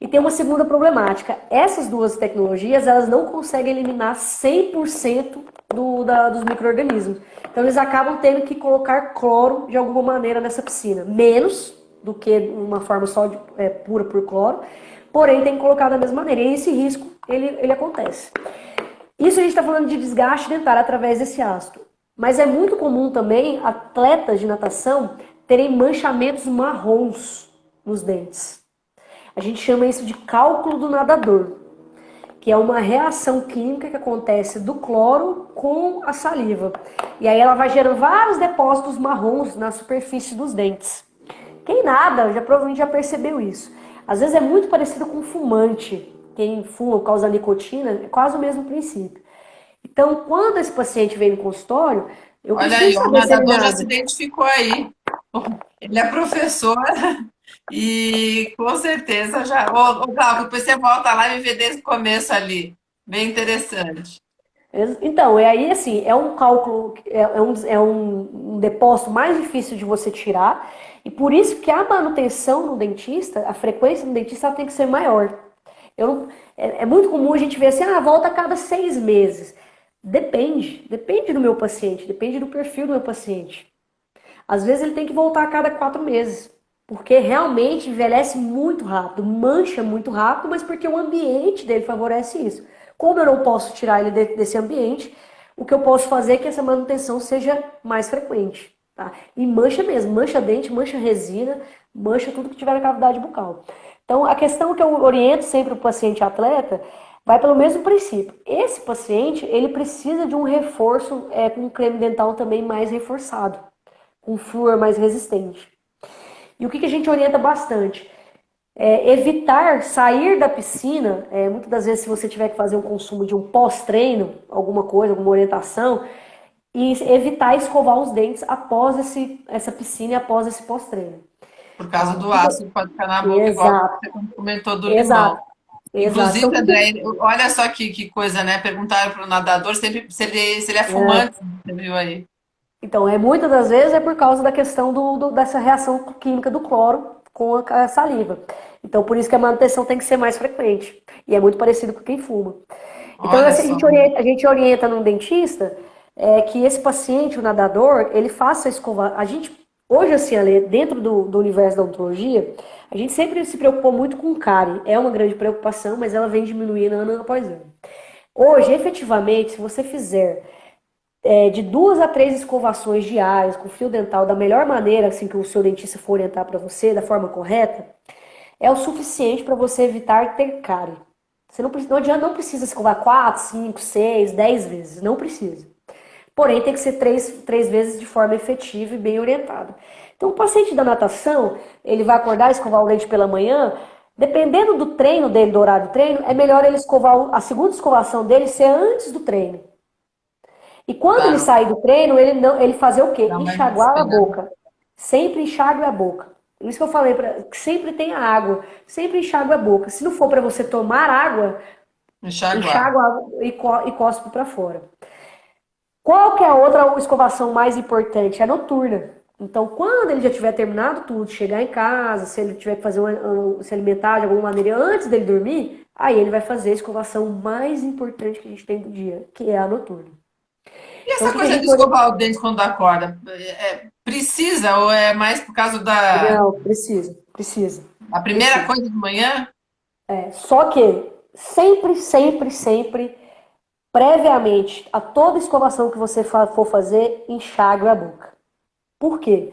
E tem uma segunda problemática. Essas duas tecnologias, elas não conseguem eliminar 100% dos micro-organismos. Então eles acabam tendo que colocar cloro de alguma maneira nessa piscina. Menos do que uma forma só pura por cloro. Porém, tem que colocar da mesma maneira. E esse risco, ele acontece. Isso a gente está falando de desgaste dentário através desse ácido. Mas é muito comum também atletas de natação terem manchamentos marrons nos dentes. A gente chama isso de cálculo do nadador, que é uma reação química que acontece do cloro com a saliva. E aí ela vai gerando vários depósitos marrons na superfície dos dentes. Quem nada já provavelmente já percebeu isso. Às vezes é muito parecido com fumante. Quem fuma por causa da nicotina é quase o mesmo princípio. Então, quando esse paciente vem no consultório, eu Olha preciso aí, o saber se ele nadador já se nada. identificou aí. Ele é professor e com certeza já. Ô, Glauco, depois você volta lá e me vê desde o começo ali. Bem interessante. Então, é aí assim, é um cálculo, um depósito mais difícil de você tirar, e por isso que a manutenção no dentista, a frequência no dentista ela tem que ser maior. É muito comum a gente ver assim, volta a cada 6 meses. Depende do meu paciente, depende do perfil do meu paciente. Às vezes ele tem que voltar a cada 4 meses. porque realmente envelhece muito rápido, mancha muito rápido, mas porque o ambiente dele favorece isso. Como eu não posso tirar ele desse ambiente, o que eu posso fazer é que essa manutenção seja mais frequente, tá? E mancha mesmo, mancha dente, mancha resina, mancha tudo que tiver na cavidade bucal. Então, a questão que eu oriento sempre o paciente atleta vai pelo mesmo princípio. Esse paciente, ele precisa de um reforço com um creme dental também mais reforçado, com flúor mais resistente. E o que a gente orienta bastante? Evitar sair da piscina, muitas das vezes se você tiver que fazer um consumo de um pós-treino, alguma coisa, alguma orientação, e evitar escovar os dentes após essa piscina e após esse pós-treino. Por causa do Tá? ácido que pode ficar na boca, igual Exato, você comentou do limão. exato, exato. Inclusive, André, olha só que coisa, né? Perguntaram para o nadador sempre se ele é É, fumante, você viu aí? então, muitas das vezes é por causa da questão dessa reação química do cloro com a saliva. Então, por isso que a manutenção tem que ser mais frequente. E é muito parecido com quem fuma. Então, Olha assim, só. a gente orienta num dentista que esse paciente, o nadador, ele faça a escova. A gente, hoje, assim, Ale, dentro do universo da odontologia, a gente sempre se preocupou muito com cárie. É uma grande preocupação, mas ela vem diminuindo ano após ano. Hoje, efetivamente, se você fizer de 2 a 3 escovações diárias com fio dental da melhor maneira, assim que o seu dentista for orientar para você, da forma correta, é o suficiente para você evitar ter cárie. Você não adianta, não precisa escovar 4, 5, 6, 10 vezes, não precisa. Porém, tem que ser três vezes de forma efetiva e bem orientada. Então, o paciente da natação, ele vai acordar e escovar o dente pela manhã, dependendo do treino dele, do horário do treino, é melhor ele escovar, a segunda escovação dele ser antes do treino. E quando ele Tá, sair do treino, ele fazer o quê? dá uma Enxaguar a despegada. boca. Sempre enxague a boca. Por isso que eu falei que sempre tenha água, sempre enxague a boca. Se não for para você tomar água, Enxaguar. enxague a água e cospe para fora. Qual que é a outra escovação mais importante? É a noturna. Então, quando ele já tiver terminado tudo, chegar em casa, se ele tiver que fazer se alimentar de alguma maneira antes dele dormir, aí ele vai fazer a escovação mais importante que a gente tem do dia, que é a noturna. E Então, o essa que que a coisa de gente escovar o dente quando acorda? Precisa ou é mais por causa da Não, precisa, precisa, a primeira precisa. coisa de manhã? Só que sempre, sempre, sempre, previamente a toda escovação que você for fazer, enxague a boca. Por quê?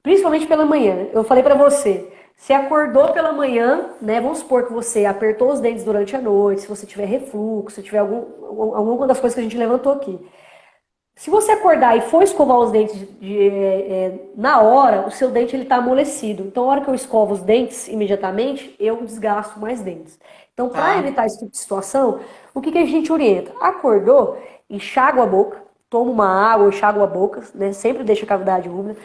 Principalmente pela manhã. Eu falei pra você, se acordou pela manhã, né? Vamos supor que você apertou os dentes durante a noite, se você tiver refluxo, se tiver alguma das coisas que a gente levantou aqui. Se você acordar e for escovar os dentes na hora, o seu dente ele está amolecido. Então, na hora que eu escovo os dentes imediatamente, eu desgasto mais dentes. Então, para Tá. evitar esse tipo de situação, o que a gente orienta? Acordou, enxágua a boca, toma uma água, enxágua a boca, né? Sempre deixa a cavidade úmida.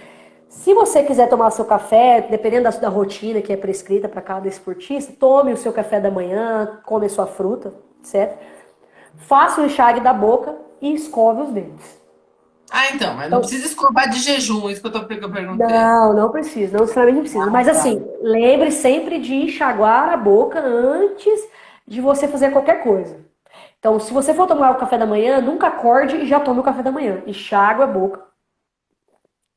Se você quiser tomar seu café, dependendo da rotina que é prescrita para cada esportista, tome o seu café da manhã, come a sua fruta, certo? Faça o enxágue da boca e escove os dentes. Ah, então, mas não Então, precisa escovar de jejum, isso que eu perguntei. não, não precisa, não necessariamente precisa. Ah, Mas tá. assim, lembre sempre de enxaguar a boca antes de você fazer qualquer coisa. Então, se você for tomar o café da manhã, nunca acorde e já tome o café da manhã. Enxágua a boca,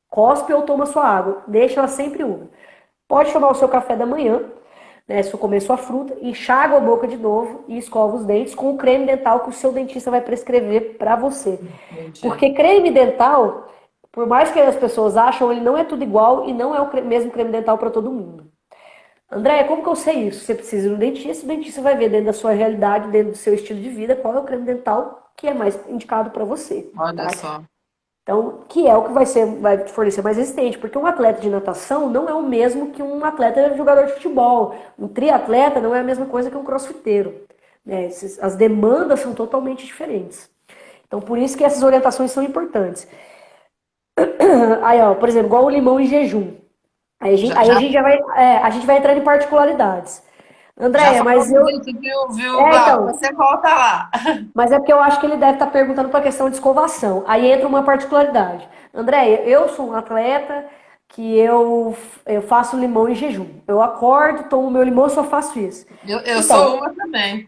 cospe ou toma sua água, deixa ela sempre úmida. Pode tomar o seu café da manhã, né, se for comer sua fruta, enxágua a boca de novo e escova os dentes com o creme dental que o seu dentista vai prescrever para você. Entendi. Porque creme dental, por mais que as pessoas acham, ele não é tudo igual e não é o mesmo creme dental para todo mundo. André, como que eu sei isso? Você precisa ir no dentista, o dentista vai ver dentro da sua realidade, dentro do seu estilo de vida, qual é o creme dental que é mais indicado para você, Olha tá? só. Então, que é o que vai te fornecer mais resistente, porque um atleta de natação não é o mesmo que um atleta jogador de futebol. Um triatleta não é a mesma coisa que um crossfiteiro, né? As demandas são totalmente diferentes. Então, por isso que essas orientações são importantes. Aí, ó, por exemplo, igual o limão em jejum. Já, Aí já, a gente vai entrando em particularidades. já Andréia, falou do dente, viu, Glauco? então, Você volta lá. mas é porque eu acho que ele deve estar perguntando para a questão de escovação. Aí entra uma particularidade. Andréia, eu sou um atleta, que eu faço limão em jejum. Eu acordo, tomo meu limão, eu só faço isso. Eu Então, sou uma também.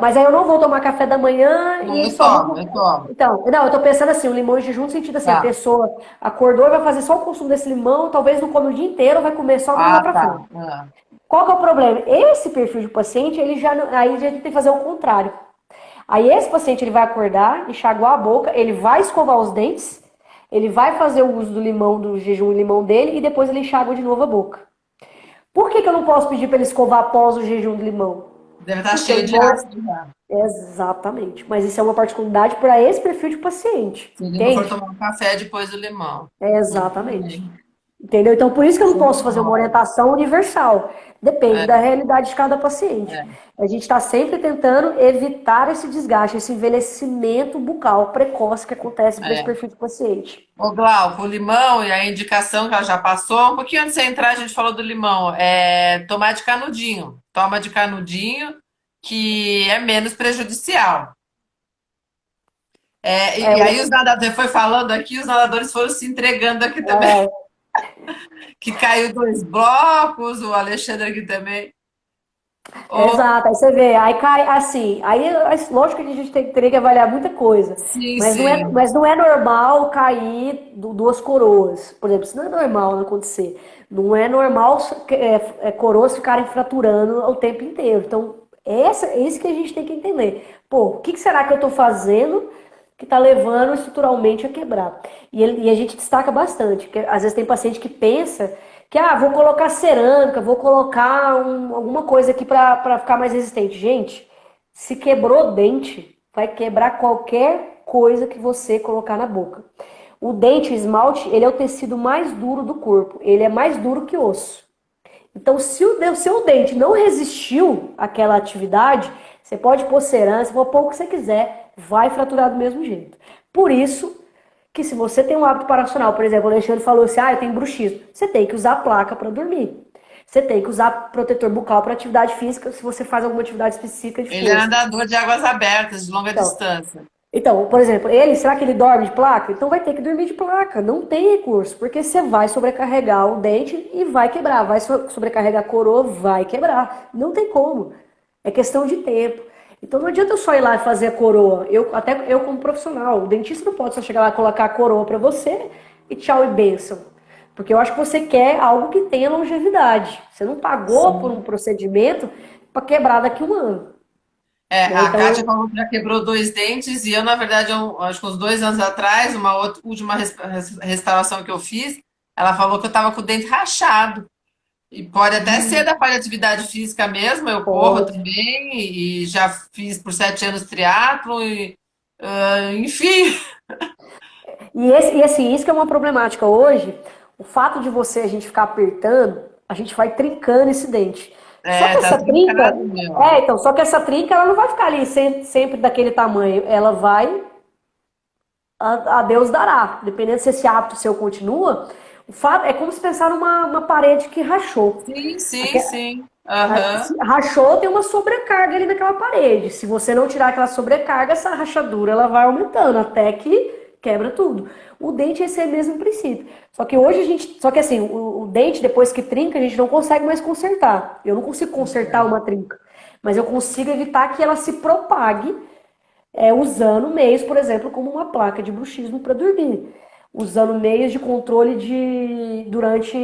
mas aí eu não vou tomar café da manhã Não, e eu só tomo, vou. eu tomo. Então, não, eu tô pensando assim, o limão em jejum no sentido assim, a Tá. pessoa acordou e vai fazer só o consumo desse limão, talvez não come o dia inteiro, vai comer só quando vai Ah, pra frente. tá. Ah, Qual que é o problema? Esse perfil de paciente, ele já, aí a gente tem que fazer o contrário. Aí esse paciente ele vai acordar, enxaguar a boca, ele vai escovar os dentes, ele vai fazer o uso do limão, do jejum e limão dele e depois ele enxágua de novo a boca. Por que que eu não posso pedir para ele escovar após o jejum do limão? deve estar Porque o cheio de limão ácido já. exatamente, mas isso é uma particularidade para esse perfil de paciente, Se ele não for entende? tomar um café depois do limão. Exatamente. Também. Entendeu? Então, por isso que eu não Show de posso fazer uma bola. orientação universal. Depende É, da realidade de cada paciente. é, A gente está sempre tentando evitar esse desgaste, esse envelhecimento bucal precoce que acontece para esse é. perfil de paciente. Ô, Glauco, o limão e a indicação que ela já passou, um pouquinho antes de você entrar, a gente falou do limão. É tomar de canudinho. Toma de canudinho, que é menos prejudicial. É, É, e aí os nadadores, foi falando aqui, os nadadores foram se entregando aqui também, que caiu dois blocos, o Alexandre aqui também. Ô, exato, aí você vê, aí cai assim, lógico que a gente teria que avaliar muita coisa, sim, mas sim. não é normal cair duas coroas, por exemplo, isso não é normal acontecer, não é normal coroas ficarem fraturando o tempo inteiro, então é isso que a gente tem que entender, pô, o que que será que eu tô fazendo que tá levando estruturalmente a quebrar? E a gente destaca bastante, porque às vezes tem paciente que pensa que, vou colocar cerâmica, vou colocar alguma coisa aqui para ficar mais resistente. Gente, se quebrou o dente, vai quebrar qualquer coisa que você colocar na boca. O dente, o esmalte, ele é o tecido mais duro do corpo. Ele é mais duro que osso. Então, se o seu dente não resistiu àquela atividade, você pode pôr cerâmica, você pode pôr o que você quiser, vai fraturar do mesmo jeito. Por isso que se você tem um hábito parafuncional, por exemplo, o Alexandre falou assim, eu tenho bruxismo, você tem que usar placa para dormir. Você tem que usar protetor bucal para atividade física, se você faz alguma atividade específica de Ele é força. nadador de águas abertas, de longa Então, distância. por exemplo, será que ele dorme de placa? Então vai ter que dormir de placa, não tem recurso, porque você vai sobrecarregar o dente e vai quebrar, vai sobrecarregar a coroa, vai quebrar, não tem como, é questão de tempo. Então não adianta eu só ir lá e fazer a coroa, até eu como profissional, o dentista não pode só chegar lá e colocar a coroa para você e tchau e bênção, porque eu acho que você quer algo que tenha longevidade, você não pagou por um Sim. procedimento para quebrar daqui a um ano, É, né? a Kátia Então, falou que já quebrou dois dentes e eu, na verdade, acho que uns 2 anos atrás, uma outra, última restauração que eu fiz, ela falou que eu estava com o dente rachado. E pode até ser da falha de atividade física mesmo, eu corro pode. também e já fiz por 7 anos triatlo enfim. E assim, isso que é uma problemática hoje, o fato de a gente ficar apertando, a gente vai trincando esse dente. Só que Tá essa trinca, trincado meu. só que essa trinca ela não vai ficar ali sempre daquele tamanho, ela vai a Deus dará, dependendo se esse hábito seu continua, o fato é como se pensar numa parede que rachou. Sim, sim, sim. Aham. Se rachou, tem uma sobrecarga ali naquela parede. Se você não tirar aquela sobrecarga, essa rachadura ela vai aumentando até que quebra tudo. O dente é esse mesmo princípio. Só que hoje só que assim, o dente depois que trinca, a gente não consegue mais consertar. Eu não consigo consertar uma trinca, mas eu consigo evitar que ela se propague, usando meios, por exemplo, como uma placa de bruxismo para dormir, usando meios de controle durante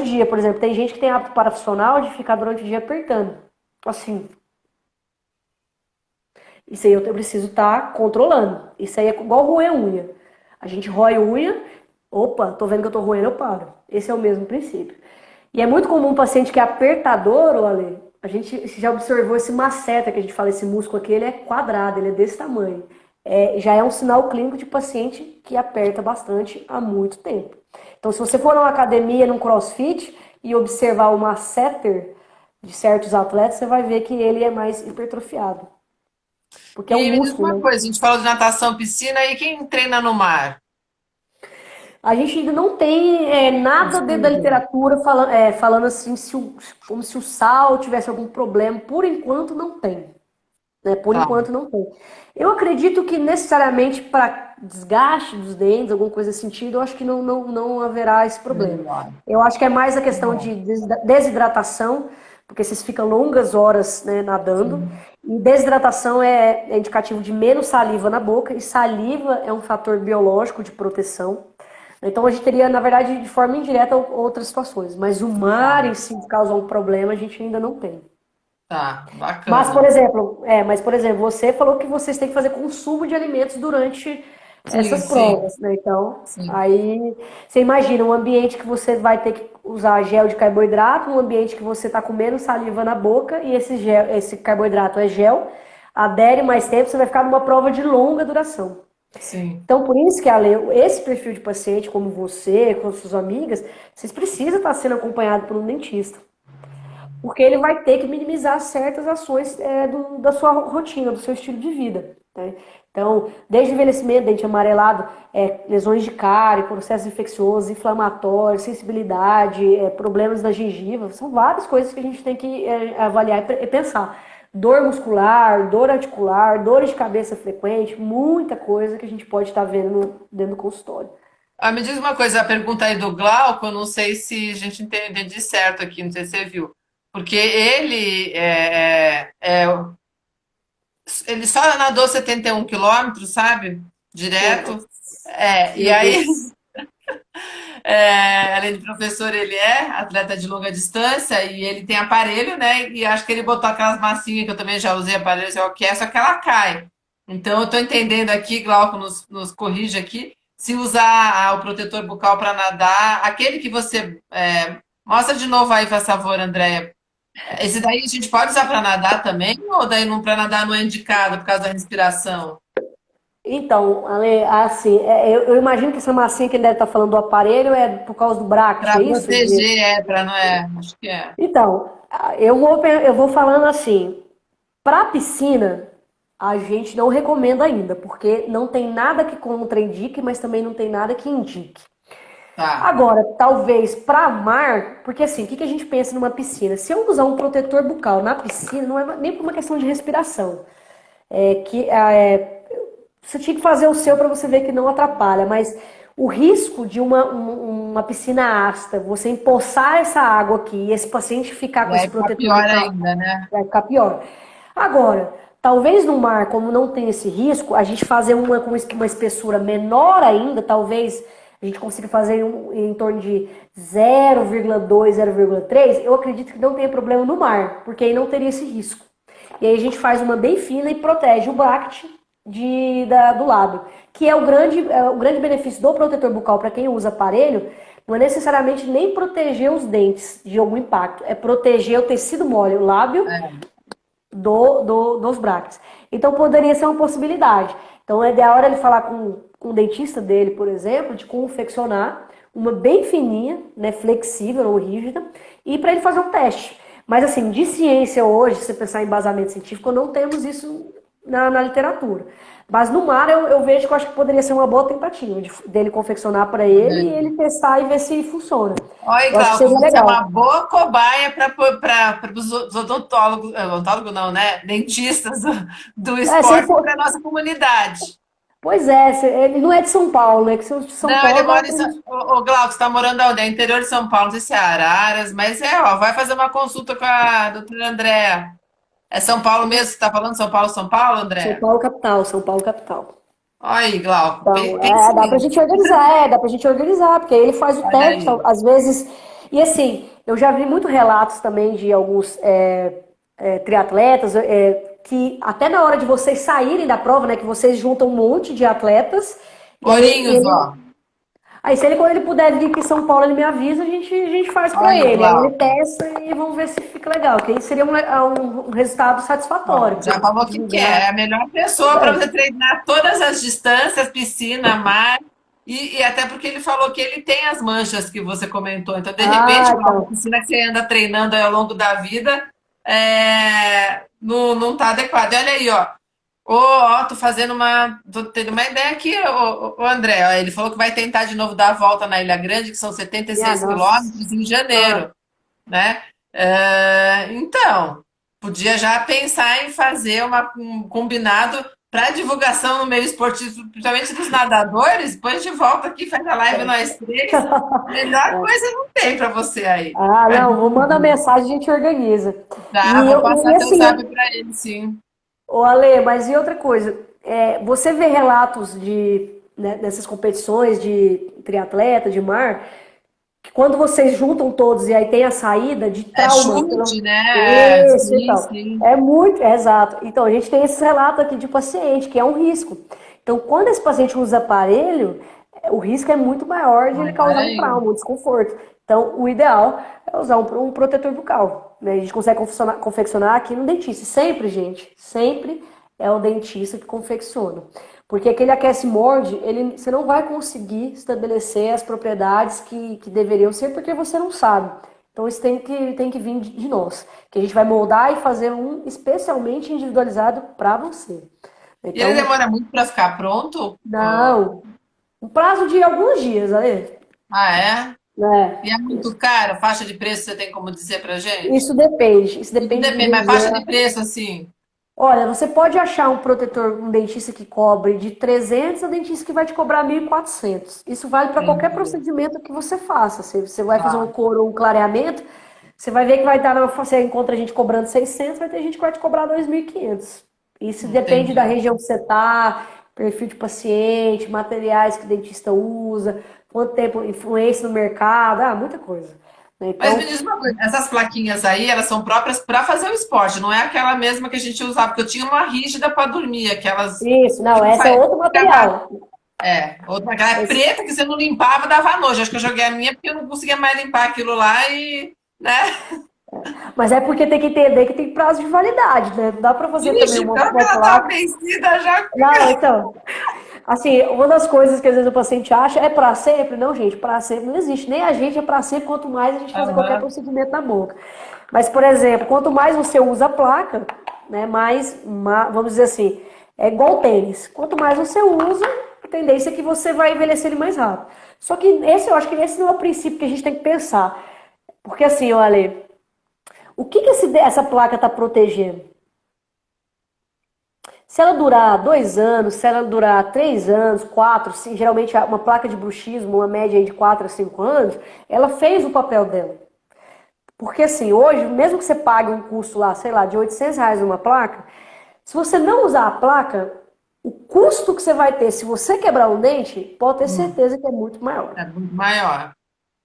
o dia, por exemplo, tem gente que tem hábito parafuncional de ficar durante o dia apertando. Assim, isso aí eu preciso estar controlando. Isso aí é igual roer unha. A gente rói unha, opa, tô vendo que eu tô roendo, eu paro. Esse é o mesmo princípio. E é muito comum um paciente que é apertador, olha, a gente já observou esse maceta que a gente fala, esse músculo aqui, ele é quadrado, ele é desse tamanho. Já é um sinal clínico de paciente que aperta bastante há muito tempo. Então, se você for numa academia, num crossfit, e observar o masseter de certos atletas, você vai ver que ele é mais hipertrofiado. Porque é um E me diz músculo, uma né? coisa, a gente falou de natação, piscina, e quem treina no mar? A gente ainda não tem nada dentro da Estudo. literatura falando assim, como se o sal tivesse algum problema. Por enquanto, não tem. né? Por Tá. enquanto não tem. Eu acredito que necessariamente para desgaste dos dentes, alguma coisa nesse sentido, eu acho que não haverá esse problema. Melhor. Eu acho que é mais a questão Bom, de desidratação, porque vocês ficam longas horas, né, nadando, sim. e desidratação é indicativo de menos saliva na boca, e saliva é um fator biológico de proteção. Então a gente teria, na verdade, de forma indireta outras situações, mas o mar Tá, em si de causar um problema a gente ainda não tem. tá, Por bacana. exemplo, por exemplo, você falou que vocês têm que fazer consumo de alimentos durante Sim, essas sim, provas, né? Então, sim. aí você imagina um ambiente que você vai ter que usar gel de carboidrato, um ambiente que você está comendo saliva na boca e esse carboidrato é gel, adere mais tempo, você vai ficar numa prova de longa duração. Sim. Então, por isso que esse perfil de paciente, como você, com suas amigas, vocês precisam estar sendo acompanhado por um dentista. Porque ele vai ter que minimizar certas ações da sua rotina, do seu estilo de vida. Né? Então, desde envelhecimento, dente amarelado, lesões de cárie, processos infecciosos, inflamatórios, sensibilidade, problemas da gengiva, são várias coisas que a gente tem que avaliar e pensar. Dor muscular, dor articular, dores de cabeça frequente, muita coisa que a gente pode estar vendo dentro do consultório. Ah, me diz uma coisa, a pergunta aí do Glauco, eu não sei se a gente entendi certo aqui, não sei se você viu. Porque ele só nadou 71 quilômetros, sabe? Meu Direto. Deus. E Meu aí, Deus. além de professor, ele é atleta de longa distância e ele tem aparelho, né? E acho que ele botou aquelas massinhas que eu também já usei aparelho, sei lá o que é, só que ela cai. Então, eu tô entendendo aqui, Glauco nos corrige aqui, se usar o protetor bucal para nadar, aquele que você. Mostra de novo aí, por favor, Andréia. Esse daí a gente pode usar para nadar também, ou daí não para nadar não é indicado por causa da respiração? Então, Ale, assim, eu imagino que essa massinha que ele deve estar falando do aparelho é por causa do Bract, Para é isso? proteger, para não é. Acho que é. Então, eu vou falando assim, para piscina, a gente não recomenda ainda, porque não tem nada que contraindique, mas também não tem nada que indique. Tá. Agora, talvez para mar, porque assim, o que a gente pensa numa piscina? Se eu usar um protetor bucal na piscina, não é nem por uma questão de respiração. Você tinha que fazer o seu para você ver que não atrapalha, mas o risco de uma piscina ácida, você empoçar essa água aqui e esse paciente ficar E com esse aí fica protetor pior bucal, ainda, né? vai ficar pior. Agora, talvez no mar, como não tem esse risco, a gente fazer uma com uma espessura menor ainda, talvez a gente consiga fazer em torno de 0,2, 0,3, eu acredito que não tenha problema no mar, porque aí não teria esse risco. E aí a gente faz uma bem fina e protege o bract do lábio, que o grande benefício do protetor bucal para quem usa aparelho, não é necessariamente nem proteger os dentes de algum impacto, é proteger o tecido mole, o lábio É. dos brackets. Então poderia ser uma possibilidade. Então é da hora ele falar com o dentista dele, por exemplo, de confeccionar uma bem fininha, né, flexível, não rígida, e para ele fazer um teste. Mas assim, de ciência hoje, se você pensar em embasamento científico, não temos isso na literatura. Mas no mar eu vejo que eu acho que poderia ser uma boa tentativa dele confeccionar para ele e ele testar e ver se funciona. Olha, Eu acho que Glauco, seria você é uma legal. boa cobaia para os odontólogos, odontólogo não, né? Dentistas do Se ele esporte para a for, nossa comunidade. pois é, ele não é de São Paulo, né? Que se eu de São Não, ele Paulo, dá mora pra em gente. Glauco, você está morando onde? É interior de São Paulo, não sei se é Araras, mas ó, vai fazer uma consulta com a doutora Andréa. É São Paulo mesmo? Você está falando São Paulo, São André? Paulo capital, São Paulo capital. Olha aí, Glauco, Então, pense dá pra nisso. gente organizar, dá pra gente organizar, porque aí ele faz o Olha teste, aí. às vezes. E assim, eu já vi muitos relatos também de alguns triatletas, que até na hora de vocês saírem da prova, né, que vocês juntam um monte de atletas, e aí Ourinhos, ó. aí, quando ele puder vir aqui em São Paulo, ele me avisa, a gente faz Olha pra aí, ele. Aí ele Glauco. testa e vamos ver se fica legal. Que aí seria um resultado Ó, satisfatório, já porque falou que quer. É a melhor pessoa para você é, treinar todas as distâncias, piscina, mar. E até porque ele falou que ele tem as manchas que você comentou. Então, de repente, Glauco, a então. piscina que você anda treinando aí ao longo da vida não está adequada. E olha aí, ó. Tô fazendo tô tendo uma ideia aqui, André. Ó, ele falou que vai tentar de novo dar a volta na Ilha Grande, que são Ah, 76 nossa. quilômetros, em Ah, janeiro, né? Então, podia já pensar em fazer um combinado para divulgação no meio esportivo, principalmente dos nadadores. Depois de volta aqui, faz a live nós três. Melhor coisa não tem para você aí. Ah, Mas, não, vou mandar mensagem, a gente organiza. tá, E, vou e passar teu assim, zap para ele, sim. ô Ale, mas e outra coisa, você vê relatos né, dessas competições de triatleta, de mar, que quando vocês juntam todos e aí tem a saída de É traumas, chute, né? É, isso, sim, então, sim. é muito, exato. Então, a gente tem esse relato aqui de paciente, que é um risco. Então, quando esse paciente usa aparelho, o risco é muito maior de ele Maior causar um ainda. trauma, um desconforto. Então, o ideal é usar um protetor bucal, né? A gente consegue confeccionar aqui no dentista. Sempre, gente, sempre é o dentista que confecciona. Porque aquele aquece-morde, você não vai conseguir estabelecer as propriedades que deveriam ser, porque você não sabe. Então isso tem que vir de nós, que a gente vai moldar e fazer um especialmente individualizado para você. E ele Então, demora muito para ficar pronto? não, um prazo de alguns dias, Ale, Ah, é? né? E é muito caro? Faixa de preço você tem como dizer pra gente? Isso Tudo depende de depende, mas faixa de região. preço, assim. Olha, você pode achar um protetor, um dentista que cobre de 300 a dentista que vai te cobrar 1.400. Isso vale para qualquer Entendi. procedimento que você faça. Você vai fazer um Tá, couro ou um clareamento, você vai ver que vai estar você encontra gente cobrando 600, vai ter gente que vai te cobrar 2.500. Isso depende da entendi. região que você está, perfil de paciente, materiais que o dentista usa, quanto tempo, influência no mercado, muita coisa. Mas me Então, diz uma coisa, essas plaquinhas aí, elas são próprias para fazer o esporte, não é aquela mesma que a gente usava, porque eu tinha uma rígida para dormir, aquelas isso, que não, não essa é faz, outro ficava, material. outra, aquela Esse, preta que você não limpava, dava nojo. Acho que eu joguei a minha porque eu não conseguia mais limpar aquilo lá e, né? Mas é porque tem que entender que tem prazo de validade, né? Não dá pra fazer também Ixi, então que uma ela tá placa. vencida já. Não, então. Assim, uma das coisas que às vezes o paciente acha é pra sempre. Não, gente, pra sempre não existe. Nem a gente é pra sempre, quanto mais a gente fazer qualquer Aham. procedimento na boca. Mas, por exemplo, quanto mais você usa a placa, né, vamos dizer assim, é igual tênis. Quanto mais você usa, a tendência é que você vai envelhecer ele mais rápido. Só que eu acho que esse não é o princípio que a gente tem que pensar. Porque assim, olha, o que essa placa está protegendo? Se ela durar 2 anos, se ela durar 3 anos, quatro, geralmente uma placa de bruxismo, uma média aí de 4 a 5 anos, ela fez o papel dela. Porque assim, hoje, mesmo que você pague um custo lá, sei lá, de R$ 800 uma placa, se você não usar a placa, o custo que você vai ter se você quebrar um dente, pode ter Hum, certeza que é muito maior. é muito maior.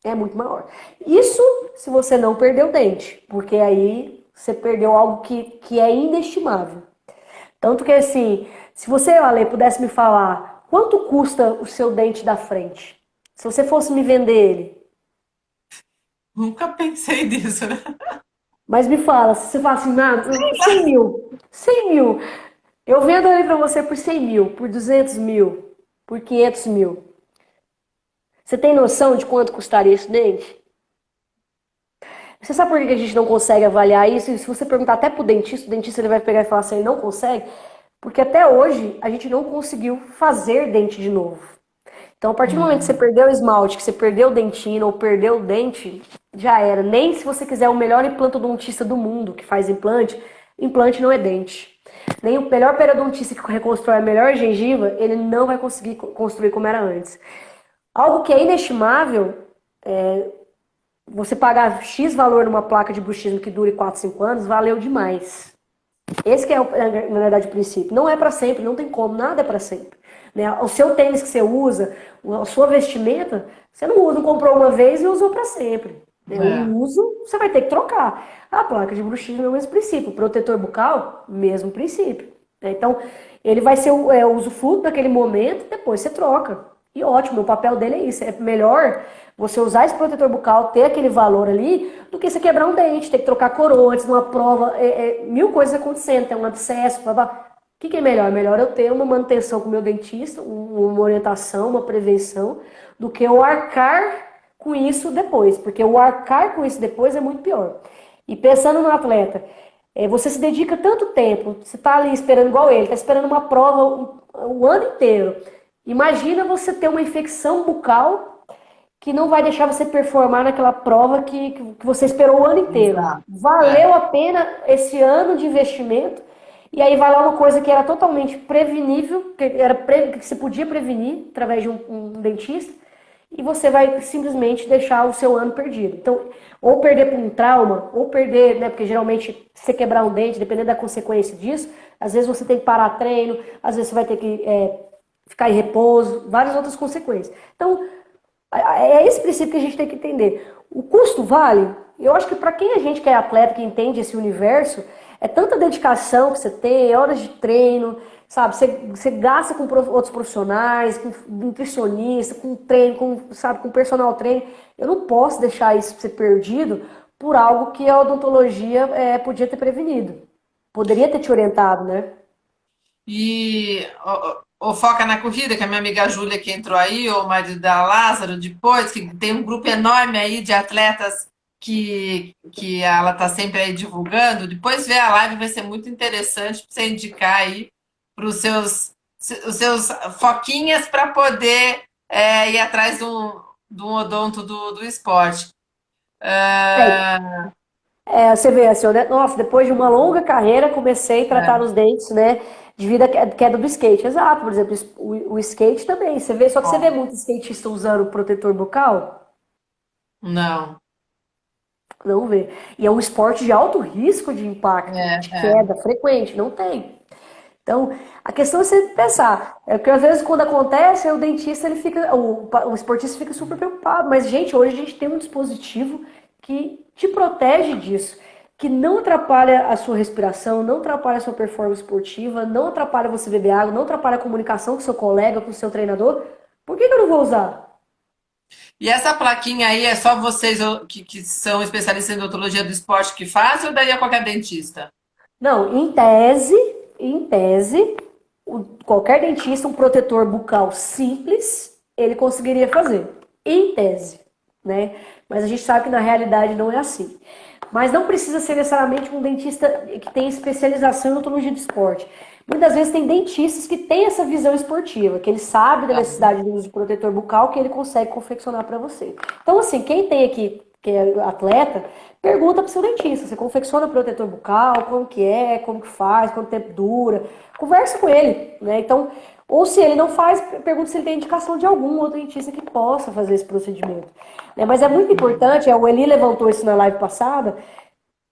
É muito maior. Isso se você não perder o dente, porque aí você perdeu algo que é inestimável. Tanto que assim, se você, Ale, pudesse me falar quanto custa o seu dente da frente, se você fosse me vender ele, Nunca pensei nisso, né? mas me fala, se você fala assim, 100 mil, 100 mil, eu vendo ele pra você por 100 mil, por 200 mil, por 500 mil. Você tem noção de quanto custaria esse dente? Você sabe por que a gente não consegue avaliar isso? E se você perguntar até pro dentista, o dentista ele vai pegar e falar assim, ele não consegue, porque até hoje a gente não conseguiu fazer dente de novo. Então, a partir do momento que você Hum, perdeu o esmalte, que você perdeu o dentina ou perdeu o dente, já era. Nem se você quiser o melhor implantodontista do mundo que faz implante, implante não é dente. Nem o melhor periodontista que reconstrói a melhor gengiva, ele não vai conseguir construir como era antes. Algo que é inestimável, você pagar X valor numa placa de bruxismo que dure 4, 5 anos, valeu demais. Esse que é, na verdade, o princípio. Não é para sempre, não tem como, nada é para sempre. Né? O seu tênis que você usa, a sua vestimenta, você não usa, não comprou uma vez e usou para sempre. Né? é. O uso, você vai ter que trocar. A placa de bruxismo é o mesmo princípio. O protetor bucal, mesmo princípio. Né? Então, ele vai ser o usufruto daquele momento, depois você troca. E ótimo, o papel dele é isso. É melhor você usar esse protetor bucal, ter aquele valor ali, do que você quebrar um dente, ter que trocar coroa antes de uma prova, mil coisas acontecendo, tem um abscesso, blá, blá. O que é melhor? É melhor eu ter uma manutenção com o meu dentista, uma orientação, uma prevenção, do que eu arcar com isso depois, porque o arcar com isso depois é muito pior. E pensando no atleta, você se dedica tanto tempo, você está ali esperando igual ele, está esperando uma prova o ano inteiro. Imagina você ter uma infecção bucal que não vai deixar você performar naquela prova que você esperou o ano inteiro. Exato. É. Valeu a pena esse ano de investimento, e aí vai lá uma coisa que era totalmente prevenível, que você podia prevenir através de um dentista, e você vai simplesmente deixar o seu ano perdido. Então, ou perder por um trauma, ou perder, né, porque geralmente se você quebrar um dente, dependendo da consequência disso, às vezes você tem que parar treino, às vezes você vai ter que ficar em repouso, várias outras consequências. Então, é esse princípio que a gente tem que entender. O custo vale? Eu acho que para quem a gente que é atleta, que entende esse universo, é tanta dedicação que você tem, horas de treino, sabe? Você gasta com outros profissionais, com nutricionista, com treino, sabe, com personal trainer. Eu não posso deixar isso ser perdido por algo que a odontologia podia ter prevenido. Poderia ter te orientado, né? E o Foca na Corrida, que a minha amiga Júlia que entrou aí, ou o marido da Lázaro depois, que tem um grupo enorme aí de atletas que ela está sempre aí divulgando. Depois ver a live vai ser muito interessante para você indicar aí para os seus foquinhas para poder ir atrás de um odonto do esporte. É, Ah, você vê assim, né? Nossa, depois de uma longa carreira, comecei a tratar é, os dentes, né? Devido à queda do skate. Exato, por exemplo, o skate também. Você vê, só que você vê bom, muito skatista usando protetor bucal? não. Não vê. E é um esporte de alto risco de impacto, É, de é. queda frequente. Não tem. Então, a questão é você pensar. É porque às vezes quando acontece, o dentista, ele fica, o esportista fica super preocupado. Mas, gente, hoje a gente tem um dispositivo que te protege disso, que não atrapalha a sua respiração, não atrapalha a sua performance esportiva, não atrapalha você beber água, não atrapalha a comunicação com seu colega, com seu treinador. Por que que eu não vou usar? E essa plaquinha aí é só vocês que são especialistas em odontologia do esporte que fazem ou daí é qualquer dentista? Não, em tese, qualquer dentista, um protetor bucal simples, ele conseguiria fazer. Em tese, né? Mas a gente sabe que na realidade não é assim. Mas não precisa ser necessariamente um dentista que tem especialização em odontologia do esporte. Muitas vezes tem dentistas que têm essa visão esportiva, que ele sabe da Tá. necessidade do uso de protetor bucal, que ele consegue confeccionar para você. Então, assim, quem tem aqui, que é atleta, pergunta para o seu dentista. Você confecciona protetor bucal, como que faz, quanto tempo dura. Conversa com ele, né? Então, ou se ele não faz, pergunta se ele tem indicação de algum outro dentista que possa fazer esse procedimento. Né? Mas é muito importante, o Eli levantou isso na live passada,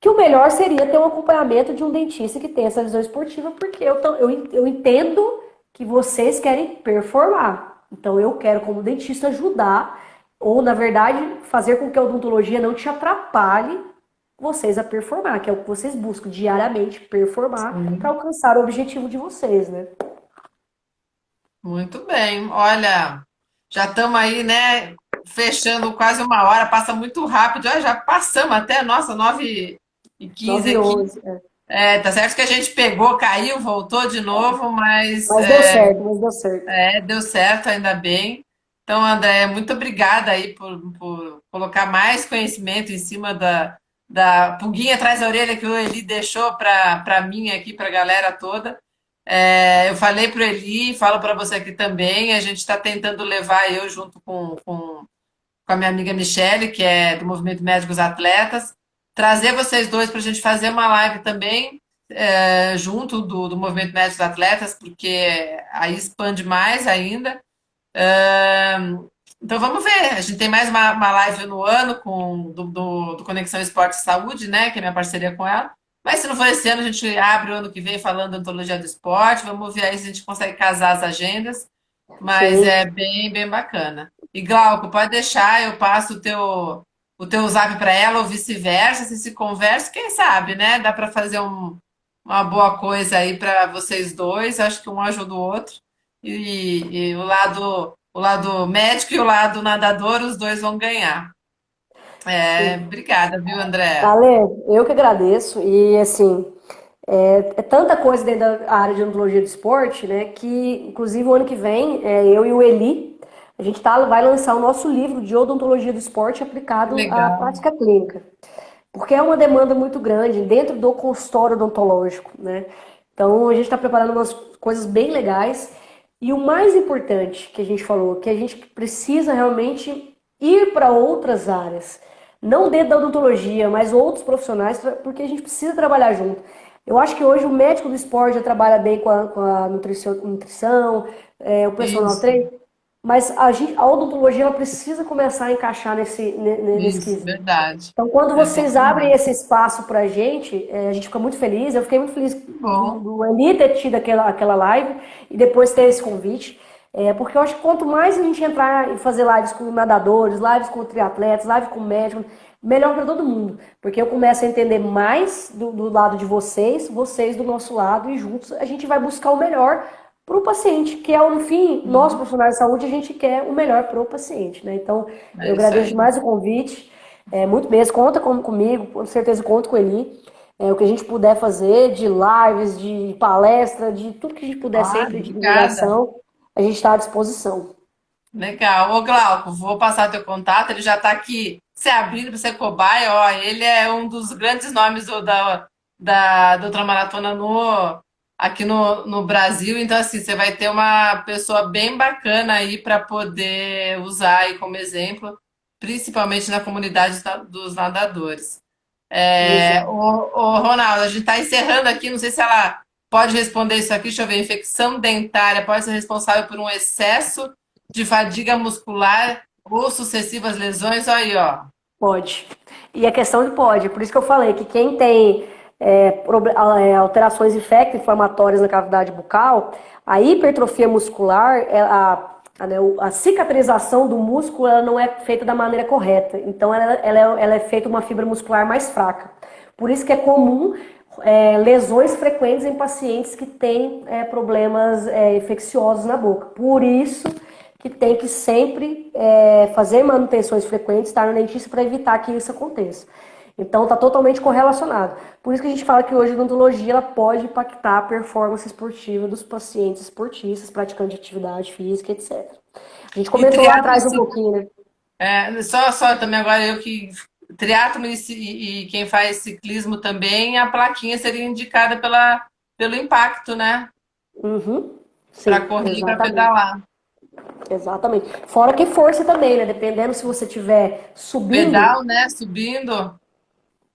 que o melhor seria ter um acompanhamento de um dentista que tenha essa visão esportiva, porque eu entendo que vocês querem performar. Então eu quero, como dentista, ajudar, ou na verdade, fazer com que a odontologia não te atrapalhe vocês a performar, que é o que vocês buscam diariamente, performar para Sim. alcançar o objetivo de vocês, né? Muito bem. Olha, já estamos aí, né? Fechando quase uma hora, passa muito rápido. Ah, já passamos até, nossa, 9h15 9 e aqui. 11. Tá certo que a gente pegou, caiu, voltou de novo, mas Mas deu certo, mas deu certo. deu certo, ainda bem. Então, André, muito obrigada aí por colocar mais conhecimento em cima da pulguinha atrás da orelha que o Eli deixou para mim aqui, para a galera toda. Eu falei para o Eli, falo para você aqui também, a gente está tentando levar eu junto com a minha amiga Michele, que é do Movimento Médicos Atletas, trazer vocês dois para a gente fazer uma live também, junto do Movimento Médicos Atletas, porque aí expande mais ainda. Então vamos ver. A gente tem mais uma live no ano do Conexão Esporte e Saúde, né? Que é minha parceria com ela. Mas se não for esse ano, a gente abre o ano que vem falando da ontologia do esporte. Vamos ver aí se a gente consegue casar as agendas. Mas Sim. é bem, bem bacana. E Glauco, pode deixar, eu passo o teu zap para ela ou vice-versa. Se conversa, quem sabe, né? Dá para fazer uma boa coisa aí para vocês dois. Acho que um ajuda o outro. E o lado médico e o lado nadador, os dois vão ganhar. Obrigada, viu, André? Ale, eu que agradeço. E assim, é tanta coisa dentro da área de odontologia do esporte, né? Que inclusive o ano que vem, eu e o Eli, a gente vai lançar o nosso livro de odontologia do esporte Que aplicado à legal. prática clínica. Porque é uma demanda muito grande dentro do consultório odontológico, né? Então a gente está preparando umas coisas bem legais. E o mais importante que a gente falou, que a gente precisa realmente ir para outras áreas. Não dentro da odontologia, mas outros profissionais, porque a gente precisa trabalhar junto. Eu acho que hoje o médico do esporte já trabalha bem com a nutrição, o personal Isso, trainer, mas a odontologia ela precisa começar a encaixar nesse isso, quesito. verdade. Então, quando É bom vocês abrem demais. esse espaço pra gente, a gente fica muito feliz. Eu fiquei muito feliz Que do, bom. do Eli ter tido aquela live e depois ter esse convite. Porque eu acho que quanto mais a gente entrar e fazer lives com nadadores, lives com triatletas, lives com médicos, melhor para todo mundo. Porque eu começo a entender mais do lado de vocês do nosso lado, e juntos a gente vai buscar o melhor para o paciente, que é, no fim, nós Sim, profissionais de saúde, a gente quer o melhor para o paciente, né? Então, eu é isso agradeço aí. demais o convite. Muito mesmo, conta comigo, com certeza conto com ele. O que a gente puder fazer de lives, de palestra, de tudo que a gente puder Claro, sempre de obrigada. divulgação, a gente está à disposição. Legal. Ô, Glauco, vou passar teu contato. Ele já está aqui se abrindo para ser cobaia. Ó, ele é um dos grandes nomes da ultramaratona aqui no Brasil. Então, assim, você vai ter uma pessoa bem bacana aí para poder usar aí como exemplo, principalmente na comunidade dos nadadores. Exato. Ronaldo, a gente está encerrando aqui. Não sei se ela pode responder isso aqui. Deixa eu ver. Infecção dentária pode ser responsável por um excesso de fadiga muscular ou sucessivas lesões? Olha aí, ó. Pode. E a questão de pode, por isso que eu falei que quem tem alterações infecto-inflamatórias na cavidade bucal, a hipertrofia muscular, a cicatrização do músculo ela não é feita da maneira correta. Então ela é feita uma fibra muscular mais fraca. Por isso que é comum lesões frequentes em pacientes que têm problemas infecciosos na boca. Por isso que tem que sempre fazer manutenções frequentes, estar no dentista para evitar que isso aconteça. Então está totalmente correlacionado. Por isso que a gente fala que hoje a odontologia ela pode impactar a performance esportiva dos pacientes esportistas, praticantes de atividade física, etc. A gente E comentou lá triatlo, atrás um pouquinho, né? só também agora eu que triatlo e quem faz ciclismo também, a plaquinha seria indicada pelo impacto, né? Uhum. Para Sim, correr e para exatamente. pedalar. Exatamente. Fora que força também, né? Dependendo se você estiver O subindo. pedal, né? Subindo,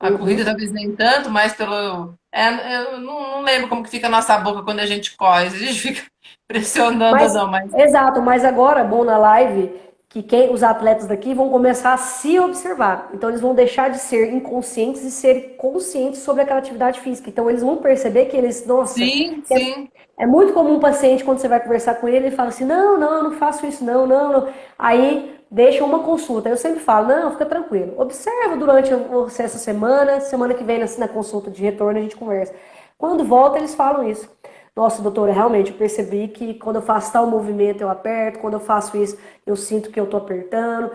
a corrida Uhum. talvez nem tanto, mas eu não lembro como que fica a nossa boca quando a gente corre. Se a gente fica pressionando ou Mas, não, mas exato, mas agora é bom na live que os atletas daqui vão começar a se observar. Então eles vão deixar de ser inconscientes e ser conscientes sobre aquela atividade física. Então eles vão perceber que eles, nossa, sim, é, sim. é muito comum um paciente quando você vai conversar com ele fala assim, não, não, eu não faço isso, não, não, não. Aí deixa uma consulta. Eu sempre falo, não, fica tranquilo. Observa durante você essa semana que vem na consulta de retorno a gente conversa. Quando volta eles falam isso. Nossa, doutora, realmente eu percebi que quando eu faço tal movimento eu aperto, quando eu faço isso eu sinto que eu tô apertando,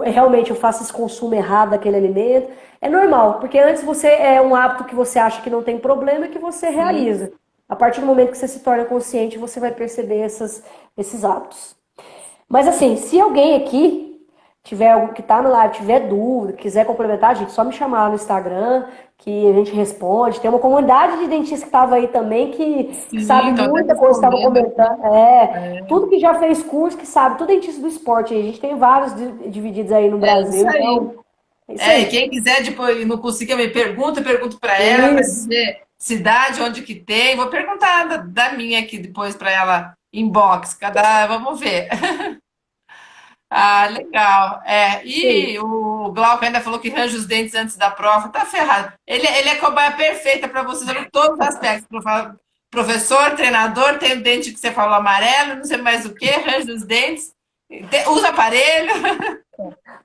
realmente eu faço esse consumo errado daquele alimento. É normal, porque antes você é um hábito que você acha que não tem problema e que você Sim. realiza. A partir do momento que você se torna consciente, você vai perceber esses hábitos. Mas assim, se alguém aqui tiver algo que tá no live, tiver dúvida, quiser complementar, gente, só me chamar no Instagram que a gente responde. Tem uma comunidade de dentistas que estava aí também que Sim, sabe estou até muita coisa, estava respondendo comentando. aqui. Tudo que já fez curso, que sabe, tudo dentista do esporte aí. A gente tem vários divididos aí no É isso Brasil, aí. então é isso E aí. quem quiser depois não conseguir me pergunta, eu pergunto para ela para Isso. dizer cidade, onde que tem. Vou perguntar da minha aqui depois para ela inbox. Vamos ver. Ah, legal. Isso aí. E o Glauco ainda falou que arranja os dentes antes da prova. Tá ferrado. Ele é cobaia perfeita para você em todos os aspectos. Professor, treinador, tem o dente que você falou amarelo, não sei mais o que, arranja os dentes, usa aparelho.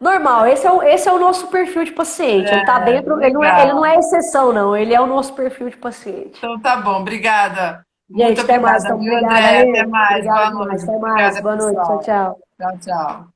Normal, esse é o nosso perfil de paciente. Ele tá É, dentro, ele não é legal. exceção, não. Ele é o nosso perfil de paciente. Então tá bom, obrigada. Muito Gente, até mais. obrigada, Então, viu, obrigada, André? Até Ale. mais. Obrigada Boa demais. noite. Até mais. Obrigada, Boa noite. Tchau, pessoal. tchau. Tchau, tchau.